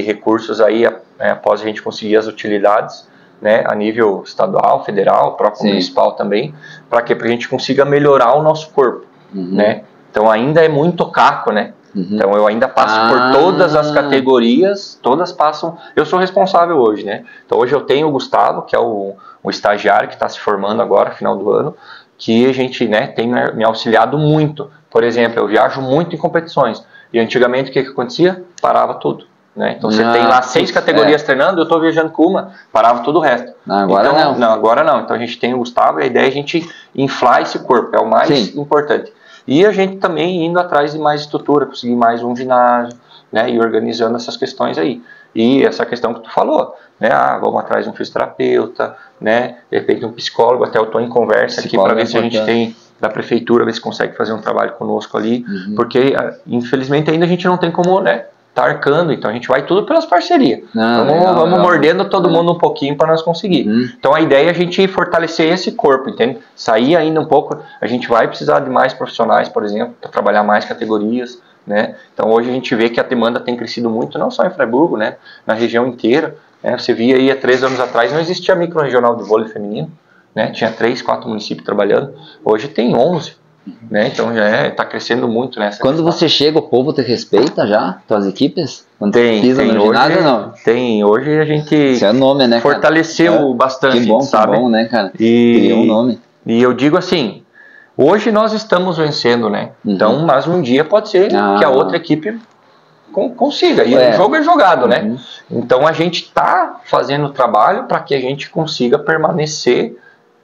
[SPEAKER 2] recursos aí após a gente conseguir as utilidades, né? A nível estadual, federal, próprio municipal também, para que a gente consiga melhorar o nosso corpo, né? Então ainda é muito caco, né? Então eu ainda passo por todas as categorias, todas passam. Eu sou responsável hoje, né? Então hoje eu tenho o Gustavo, que é o estagiário que está se formando agora, final do ano, que a gente, né, tem me auxiliado muito. Por exemplo, eu viajo muito em competições e antigamente o que acontecia? Parava tudo, né? Então você tem lá 6 categorias treinando, eu estou viajando com uma, parava todo o resto.
[SPEAKER 1] Agora
[SPEAKER 2] então, agora não. Então a gente tem o Gustavo e a ideia é a gente inflar esse corpo, é o mais importante. E a gente também indo atrás de mais estrutura, conseguir mais um ginásio, né, e organizando essas questões aí. E essa questão que tu falou, né, vamos atrás de um fisioterapeuta, né, de repente um psicólogo, até eu estou em conversa aqui para ver se a gente tem da prefeitura, ver se consegue fazer um trabalho conosco ali, porque infelizmente ainda a gente não tem como, né, tá arcando, então a gente vai tudo pelas parcerias. Vamos mordendo todo mundo um pouquinho para nós conseguir. Então a ideia é a gente fortalecer esse corpo, entende? Sair ainda um pouco, a gente vai precisar de mais profissionais, por exemplo, para trabalhar mais categorias, né? Então hoje a gente vê que a demanda tem crescido muito, não só em Friburgo, né? Na região inteira. Você via aí há 3 anos atrás não existia micro-regional de vôlei feminino, né? Tinha 3, 4 municípios trabalhando, hoje tem 11. Né? Então já está crescendo muito nessa
[SPEAKER 1] Quando
[SPEAKER 2] questão.
[SPEAKER 1] Você chega, o povo te respeita já? Tuas equipes? Quando
[SPEAKER 2] tem
[SPEAKER 1] no ginásio, não?
[SPEAKER 2] Tem, hoje a gente
[SPEAKER 1] Isso é nome, né,
[SPEAKER 2] fortaleceu bastante,
[SPEAKER 1] que bom,
[SPEAKER 2] sabe?
[SPEAKER 1] Que bom, né, cara? Criou um nome.
[SPEAKER 2] E eu digo assim, hoje nós estamos vencendo, né? Então, mas um dia pode ser que a outra equipe consiga, e o jogo é jogado, né? Então a gente está fazendo o trabalho para que a gente consiga permanecer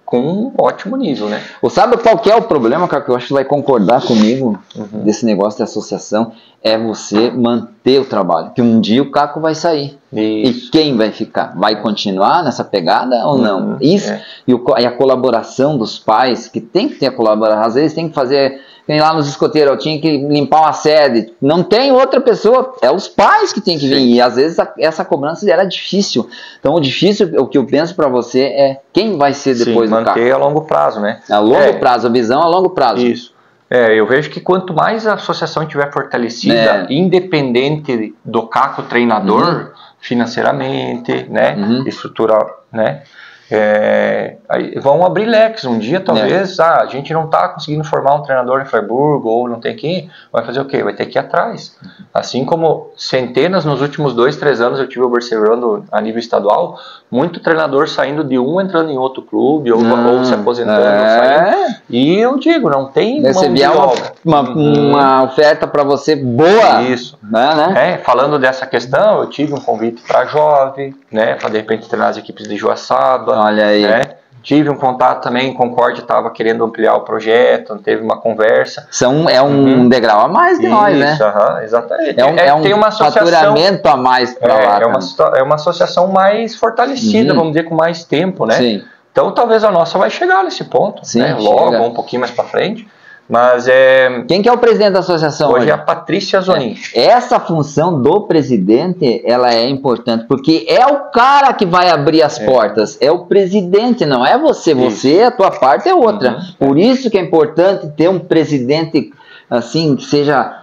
[SPEAKER 2] com um ótimo nível, né?
[SPEAKER 1] Sabe qual que é o problema, cara, que eu acho que vai concordar comigo desse negócio de associação? É você manter o trabalho, que um dia o Caco vai sair. Isso. E quem vai ficar? Vai continuar nessa pegada ou não? Isso, e a colaboração dos pais, que tem que ter a colaboração, às vezes tem que fazer... Tem lá nos escoteiros, eu tinha que limpar uma sede. Não tem outra pessoa, é os pais que tem que vir. E às vezes essa cobrança era difícil. Então o difícil, o que eu penso para você é quem vai ser depois do carro.
[SPEAKER 2] Manter a longo prazo, né?
[SPEAKER 1] A longo prazo, a visão a longo prazo.
[SPEAKER 2] Isso. Eu vejo que quanto mais a associação estiver fortalecida, independente do Caco treinador, financeiramente, né? Estrutural, né? Aí vão abrir leques um dia, talvez. A gente não está conseguindo formar um treinador em Friburgo, ou não tem que vai fazer o quê? Vai ter que ir atrás. Assim como centenas nos últimos 2, 3 anos eu tive observando a nível estadual, muito treinador saindo de um, entrando em outro clube, ou se aposentando, saindo. E eu digo, não tem
[SPEAKER 1] uma oferta para você boa.
[SPEAKER 2] Isso.
[SPEAKER 1] Né?
[SPEAKER 2] Falando dessa questão, eu tive um convite para a Jovem, né, para de repente treinar as equipes de Joaçaba.
[SPEAKER 1] Olha aí.
[SPEAKER 2] Né? Tive um contato também, Concorde estava querendo ampliar o projeto, teve uma conversa.
[SPEAKER 1] É um degrau a mais de nós, né?
[SPEAKER 2] Exatamente.
[SPEAKER 1] Tem uma faturamento a mais para lá.
[SPEAKER 2] É uma associação mais fortalecida, vamos dizer, com mais tempo, né?
[SPEAKER 1] Sim.
[SPEAKER 2] Então talvez a nossa vai chegar nesse ponto, né? Logo, um pouquinho mais para frente. Mas quem
[SPEAKER 1] que é o presidente da associação hoje?
[SPEAKER 2] Hoje é a Patrícia Zonin.
[SPEAKER 1] Essa função do presidente, ela é importante, porque é o cara que vai abrir as portas, é o presidente, não é você. Você, a tua parte é outra. Por isso que é importante ter um presidente assim,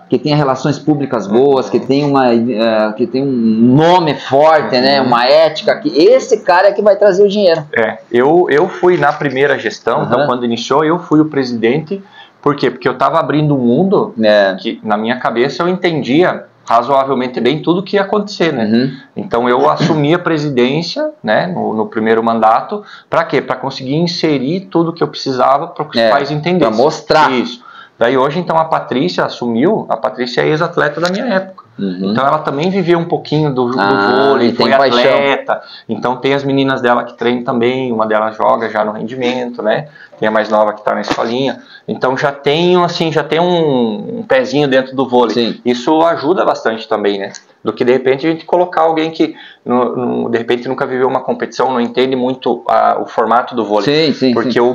[SPEAKER 1] que tenha relações públicas boas, que tenha um nome forte, né, uma ética, que esse cara é que vai trazer o dinheiro.
[SPEAKER 2] Eu fui na primeira gestão, então quando iniciou eu fui o presidente. Por quê? Porque eu estava abrindo um mundo que, na minha cabeça, eu entendia razoavelmente bem tudo o que ia acontecer, né? Então, eu assumi a presidência, né, no primeiro mandato, para quê? Para conseguir inserir tudo o que eu precisava para que os pais entendessem.
[SPEAKER 1] Para mostrar.
[SPEAKER 2] Isso. Daí, hoje, então, a Patrícia assumiu, a Patrícia é ex-atleta da minha época. Então, ela também viveu um pouquinho do vôlei, foi atleta. Então, tem as meninas dela que treinam também, uma delas joga já no rendimento, né? Tem a mais nova que está na escolinha. Então, já tem um pezinho dentro do vôlei.
[SPEAKER 1] Sim.
[SPEAKER 2] Isso ajuda bastante também, né? Do que, de repente, a gente colocar alguém que, de repente, nunca viveu uma competição, não entende muito o formato do vôlei. Porque a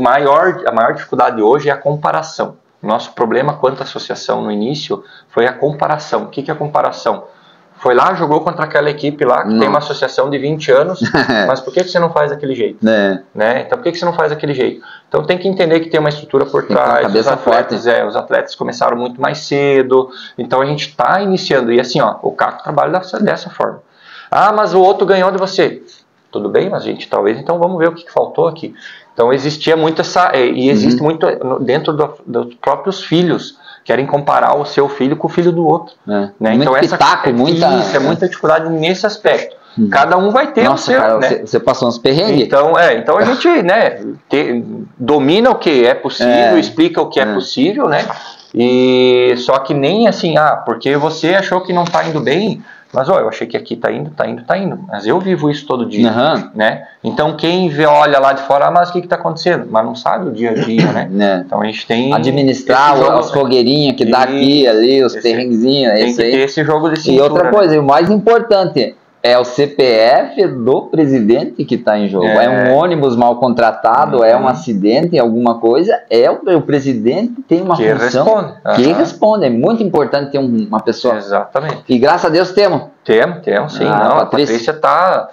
[SPEAKER 2] maior dificuldade hoje é a comparação. Nosso problema quanto à associação no início foi a comparação. O que é a comparação? Foi lá, jogou contra aquela equipe lá, que tem uma associação de 20 anos, mas por que você não faz daquele jeito? Né? Então por que você não faz daquele jeito? Então tem que entender que tem uma estrutura por trás. Os atletas começaram muito mais cedo, então a gente está iniciando. E assim, o Caco trabalha dessa forma. Mas o outro ganhou de você. Tudo bem, mas gente, talvez então vamos ver o que faltou aqui. Então existia muito existe muito dentro dos próprios filhos, querem comparar o seu filho com o filho do outro. Né? Então muita dificuldade nesse aspecto. Cada um vai ter o seu.
[SPEAKER 1] Cara, né? Você passou uns perrengues.
[SPEAKER 2] Então a gente domina o que é possível, explica o que é possível, né? E só que nem assim, porque você achou que não está indo bem. Mas eu achei que aqui tá indo. Mas eu vivo isso todo dia, né? Então quem olha lá de fora, mas o que está acontecendo? Mas não sabe o dia a dia, né? Então a gente tem...
[SPEAKER 1] Administrar as fogueirinhas que dá aqui, ali, os perrenguezinhos.
[SPEAKER 2] Tem que ter esse jogo de cintura.
[SPEAKER 1] E outra coisa, o mais importante, É o CPF do presidente que está em jogo. É um ônibus mal contratado, é um acidente, alguma coisa. O presidente tem uma função que responde. É muito importante ter uma pessoa.
[SPEAKER 2] Exatamente.
[SPEAKER 1] E graças a Deus temos.
[SPEAKER 2] Temos, sim. A Patrícia está...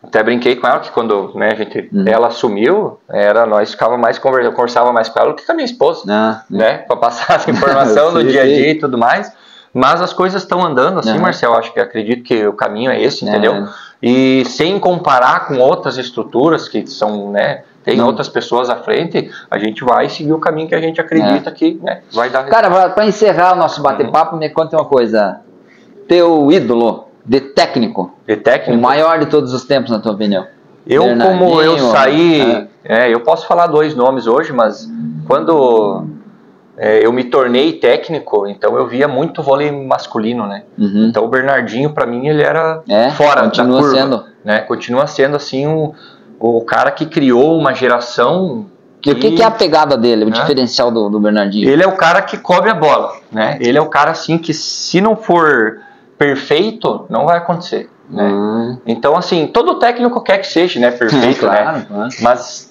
[SPEAKER 2] até brinquei com ela que quando, né, ela assumiu, nós conversava mais com ela do que com a minha esposa, né, para passar essa informação do dia a dia e tudo mais. Mas as coisas estão andando assim, Marcel. Acho que acredito que o caminho é esse, entendeu? E sem comparar com outras estruturas que são, né, tem outras pessoas à frente, a gente vai seguir o caminho que a gente acredita que, né, vai dar.
[SPEAKER 1] Cara, para encerrar o nosso bate-papo, me conta uma coisa. Teu ídolo de técnico. O maior de todos os tempos, na tua opinião.
[SPEAKER 2] Como eu saí... eu posso falar 2 nomes hoje, mas quando eu me tornei técnico, então eu via muito vôlei masculino, né? Então o Bernardinho, para mim, ele era fora da curva.
[SPEAKER 1] Sendo.
[SPEAKER 2] Né? Continua sendo, assim, o cara que criou uma geração...
[SPEAKER 1] O que é a pegada dele, o diferencial do Bernardinho?
[SPEAKER 2] Ele é o cara que cobre a bola, né? Ele é o cara, assim, que se não for perfeito, não vai acontecer, né? Então, assim, todo técnico quer que seja, né, perfeito, né? Claro. Mas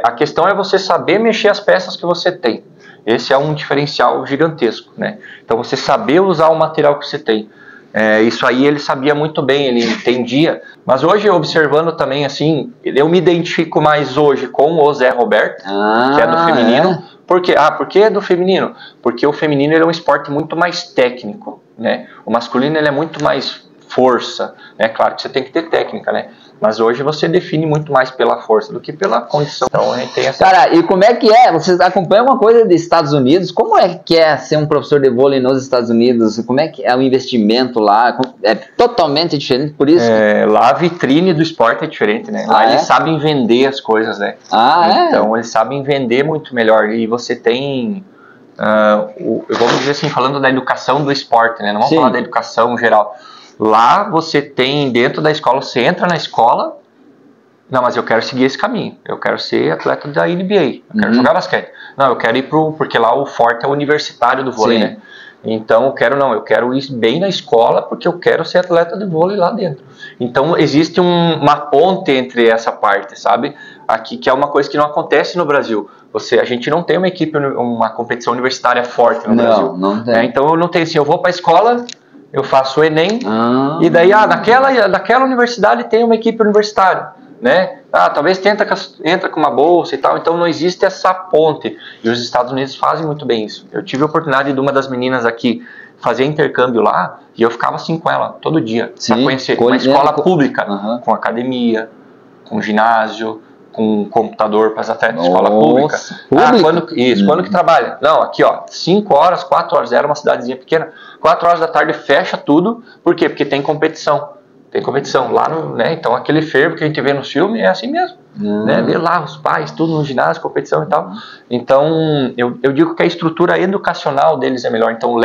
[SPEAKER 2] a questão é você saber mexer as peças que você tem. Esse é um diferencial gigantesco, né? Então, você saber usar o material que você tem. Isso aí ele sabia muito bem, ele entendia. Mas hoje, observando também, assim, eu me identifico mais hoje com o Zé Roberto, que é do feminino. Por quê? Por que é do feminino? Porque o feminino ele é um esporte muito mais técnico, né? O masculino ele é muito mais força, né? Claro que você tem que ter técnica, né? Mas hoje você define muito mais pela força do que pela condição. Então a gente tem essa...
[SPEAKER 1] Cara, e como é que é? Vocês acompanham alguma coisa dos Estados Unidos? Como é que é ser um professor de vôlei nos Estados Unidos? Como é que é o investimento lá? É totalmente diferente, por isso?
[SPEAKER 2] Lá a vitrine do esporte é diferente, né? Lá eles sabem vender as coisas, né? Então eles sabem vender muito melhor. E você tem... vamos dizer assim, falando da educação do esporte, né? Não vamos falar da educação geral. Lá você tem, dentro da escola, você entra na escola, não, mas eu quero seguir esse caminho, eu quero ser atleta da NBA, eu quero jogar basquete. Não, eu quero ir porque lá o forte é o universitário do vôlei, né? Então eu quero ir bem na escola porque eu quero ser atleta de vôlei lá dentro. Então existe uma ponte entre essa parte, sabe? Aqui, que é uma coisa que não acontece no Brasil. A gente não tem uma competição universitária forte no Brasil. Não tem. Então eu não tenho assim, eu vou para a escola... Eu faço o Enem, e daí, daquela universidade tem uma equipe universitária, né? Talvez entra com uma bolsa e tal, então não existe essa ponte. E os Estados Unidos fazem muito bem isso. Eu tive a oportunidade de uma das meninas aqui fazer intercâmbio lá, e eu ficava assim com ela, todo dia, para conhecer uma escola pública, com academia, com ginásio, com computador para as atletas de escola pública. Quando que trabalha? Não, aqui 5 horas, 4 horas, era uma cidadezinha pequena, 4 horas da tarde fecha tudo, por quê? Porque tem competição. Tem competição lá, né? Então aquele fervo que a gente vê no filme é assim mesmo, né? Vê lá os pais, tudo no ginásio, competição e tal. Então eu digo que a estrutura educacional deles é melhor, então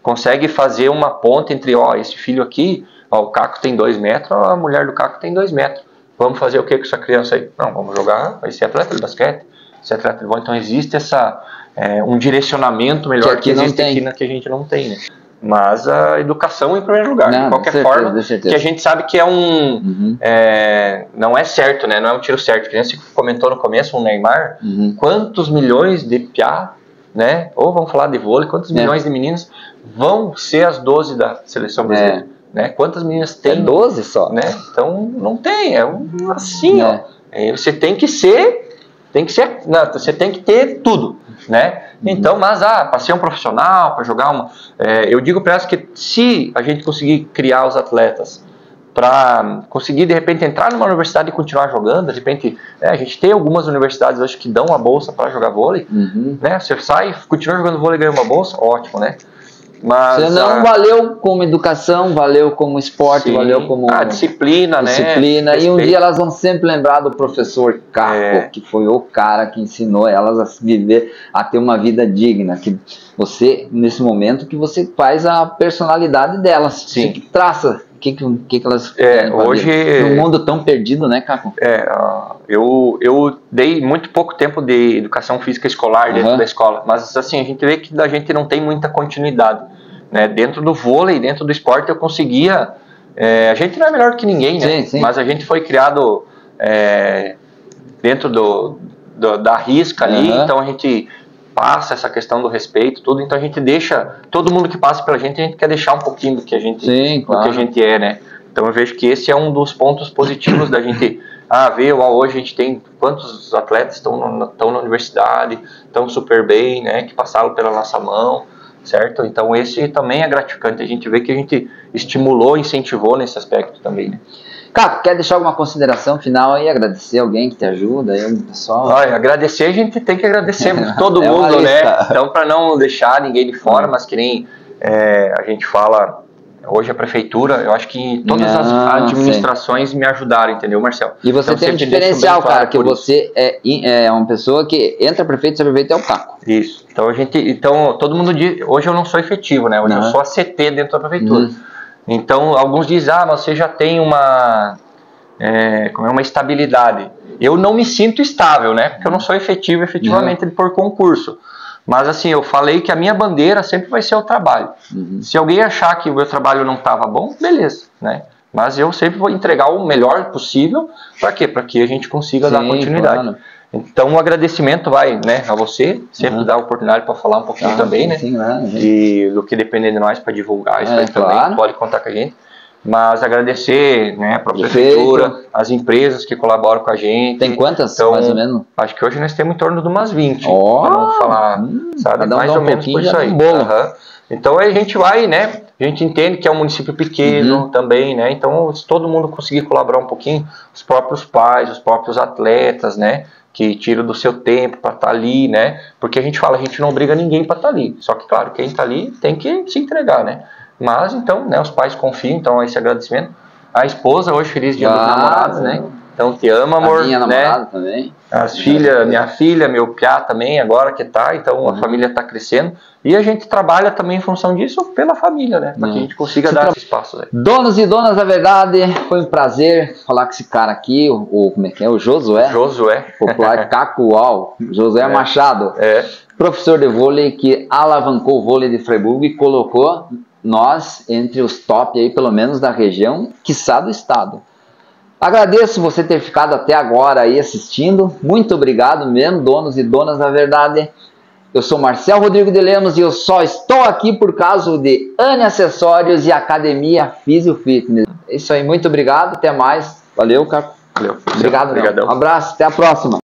[SPEAKER 2] consegue fazer uma ponte entre, esse filho aqui, o Caco tem 2 metros, a mulher do Caco tem 2 metros. Vamos fazer o que com essa criança aí? Não, vamos jogar, vai ser atleta de basquete, ser atleta de vôlei. Então existe um direcionamento melhor que existe aqui que a gente não tem, né? Mas a educação em primeiro lugar, de qualquer forma, que a gente sabe que não é certo, né? Não é um tiro certo. Que você comentou no começo, o Neymar, quantos milhões de piá, né? Ou vamos falar de vôlei, quantos milhões de meninas vão ser as 12 da seleção brasileira? Né? Quantas meninas tem?
[SPEAKER 1] 12 só.
[SPEAKER 2] Né? Então não tem, assim, você tem que ser, você tem que ter tudo, né? Então, mas para ser um profissional, para jogar eu digo para elas que se a gente conseguir criar os atletas para conseguir de repente entrar numa universidade e continuar jogando, de repente a gente tem algumas universidades hoje que dão uma bolsa para jogar vôlei, né? Você sai, continua jogando vôlei e ganha uma bolsa, ótimo, né? Mas,
[SPEAKER 1] você não valeu como educação, valeu como esporte, valeu como
[SPEAKER 2] disciplina, né?
[SPEAKER 1] E um dia elas vão sempre lembrar do professor Caco, que foi o cara que ensinou elas a viver, a ter uma vida digna. Que você, nesse momento, que você faz a personalidade delas, você que traça. O que elas
[SPEAKER 2] hoje
[SPEAKER 1] num mundo tão perdido, né, Caco?
[SPEAKER 2] Eu dei muito pouco tempo de educação física escolar dentro da escola, mas assim, a gente vê que a gente não tem muita continuidade, né? Dentro do vôlei, dentro do esporte, eu conseguia A gente não é melhor que ninguém, né?
[SPEAKER 1] Sim, sim.
[SPEAKER 2] Mas a gente foi criado dentro da risca ali, então a gente passa essa questão do respeito, tudo, então a gente deixa, todo mundo que passa pela gente, a gente quer deixar um pouquinho do que a gente, do que a gente é, né? Então eu vejo que esse é um dos pontos positivos da gente ver, hoje a gente tem quantos atletas estão na universidade, estão super bem, né, que passaram pela nossa mão, certo? Então esse também é gratificante, a gente vê que a gente estimulou, incentivou nesse aspecto também, né?
[SPEAKER 1] Caco, quer deixar alguma consideração final aí, agradecer alguém que te ajuda aí, o pessoal?
[SPEAKER 2] Olha, agradecer, a gente tem que agradecer todo mundo, né? Então, para não deixar ninguém de fora, mas que nem a gente fala, hoje a prefeitura, eu acho que todas as administrações me ajudaram, entendeu, Marcelo?
[SPEAKER 1] E você
[SPEAKER 2] então,
[SPEAKER 1] tem um diferencial, cara, que você é uma pessoa que entra prefeito, seu prefeito é o Caco.
[SPEAKER 2] Isso. Então, todo mundo diz, hoje eu não sou efetivo, né? Hoje eu sou ACT dentro da prefeitura. Então, alguns dizem, você já tem uma estabilidade. Eu não me sinto estável, né? Porque eu não sou efetivo, efetivamente, por concurso. Mas, assim, eu falei que a minha bandeira sempre vai ser o trabalho. Se alguém achar que o meu trabalho não estava bom, beleza, né? Mas eu sempre vou entregar o melhor possível. Para quê? Para que a gente consiga dar continuidade. Claro. Então, um agradecimento vai, né, a você, sempre dar a oportunidade para falar um pouquinho também, né? E do que depender de nós para divulgar isso aí também, pode contar com a gente. Mas agradecer, né, a prefeitura, as empresas que colaboram com a gente.
[SPEAKER 1] Tem quantas, então, mais ou menos?
[SPEAKER 2] Acho que hoje nós temos em torno de umas 20. Vamos falar, sabe, mais ou menos por isso aí. Então a gente vai, né, a gente entende que é um município pequeno também, né, então se todo mundo conseguir colaborar um pouquinho, os próprios pais, os próprios atletas, né, que tiram do seu tempo para estar ali, né, porque a gente fala, a gente não obriga ninguém para estar ali, só que claro, quem está ali tem que se entregar, né. Mas, então, né, os pais confiam, então, esse agradecimento. A esposa, hoje, feliz dia dos namorados, né? Então, te amo, amor. A minha namorada também. As filhas, minha filha, meu piá também, agora que tá. Então, a família tá crescendo. E a gente trabalha também em função disso pela família, né? Para que a gente consiga dar esse espaço aí.
[SPEAKER 1] Donos e donas da verdade, foi um prazer falar com esse cara aqui, como é que é? O Josué?
[SPEAKER 2] Josué.
[SPEAKER 1] Popular Caco Uau. Josué Machado. Professor de vôlei que alavancou o vôlei de Friburgo e colocou nós entre os top aí, pelo menos da região, quiçá do estado. Agradeço você ter ficado até agora aí assistindo. Muito obrigado mesmo, donos e donas da verdade. Eu sou Marcel Rodrigo de Lemos e eu só estou aqui por causa de Anne Acessórios e Academia Físio Fitness. É isso aí, muito obrigado, até mais. Valeu, Caco.
[SPEAKER 2] Valeu.
[SPEAKER 1] Obrigado. Um abraço, até a próxima.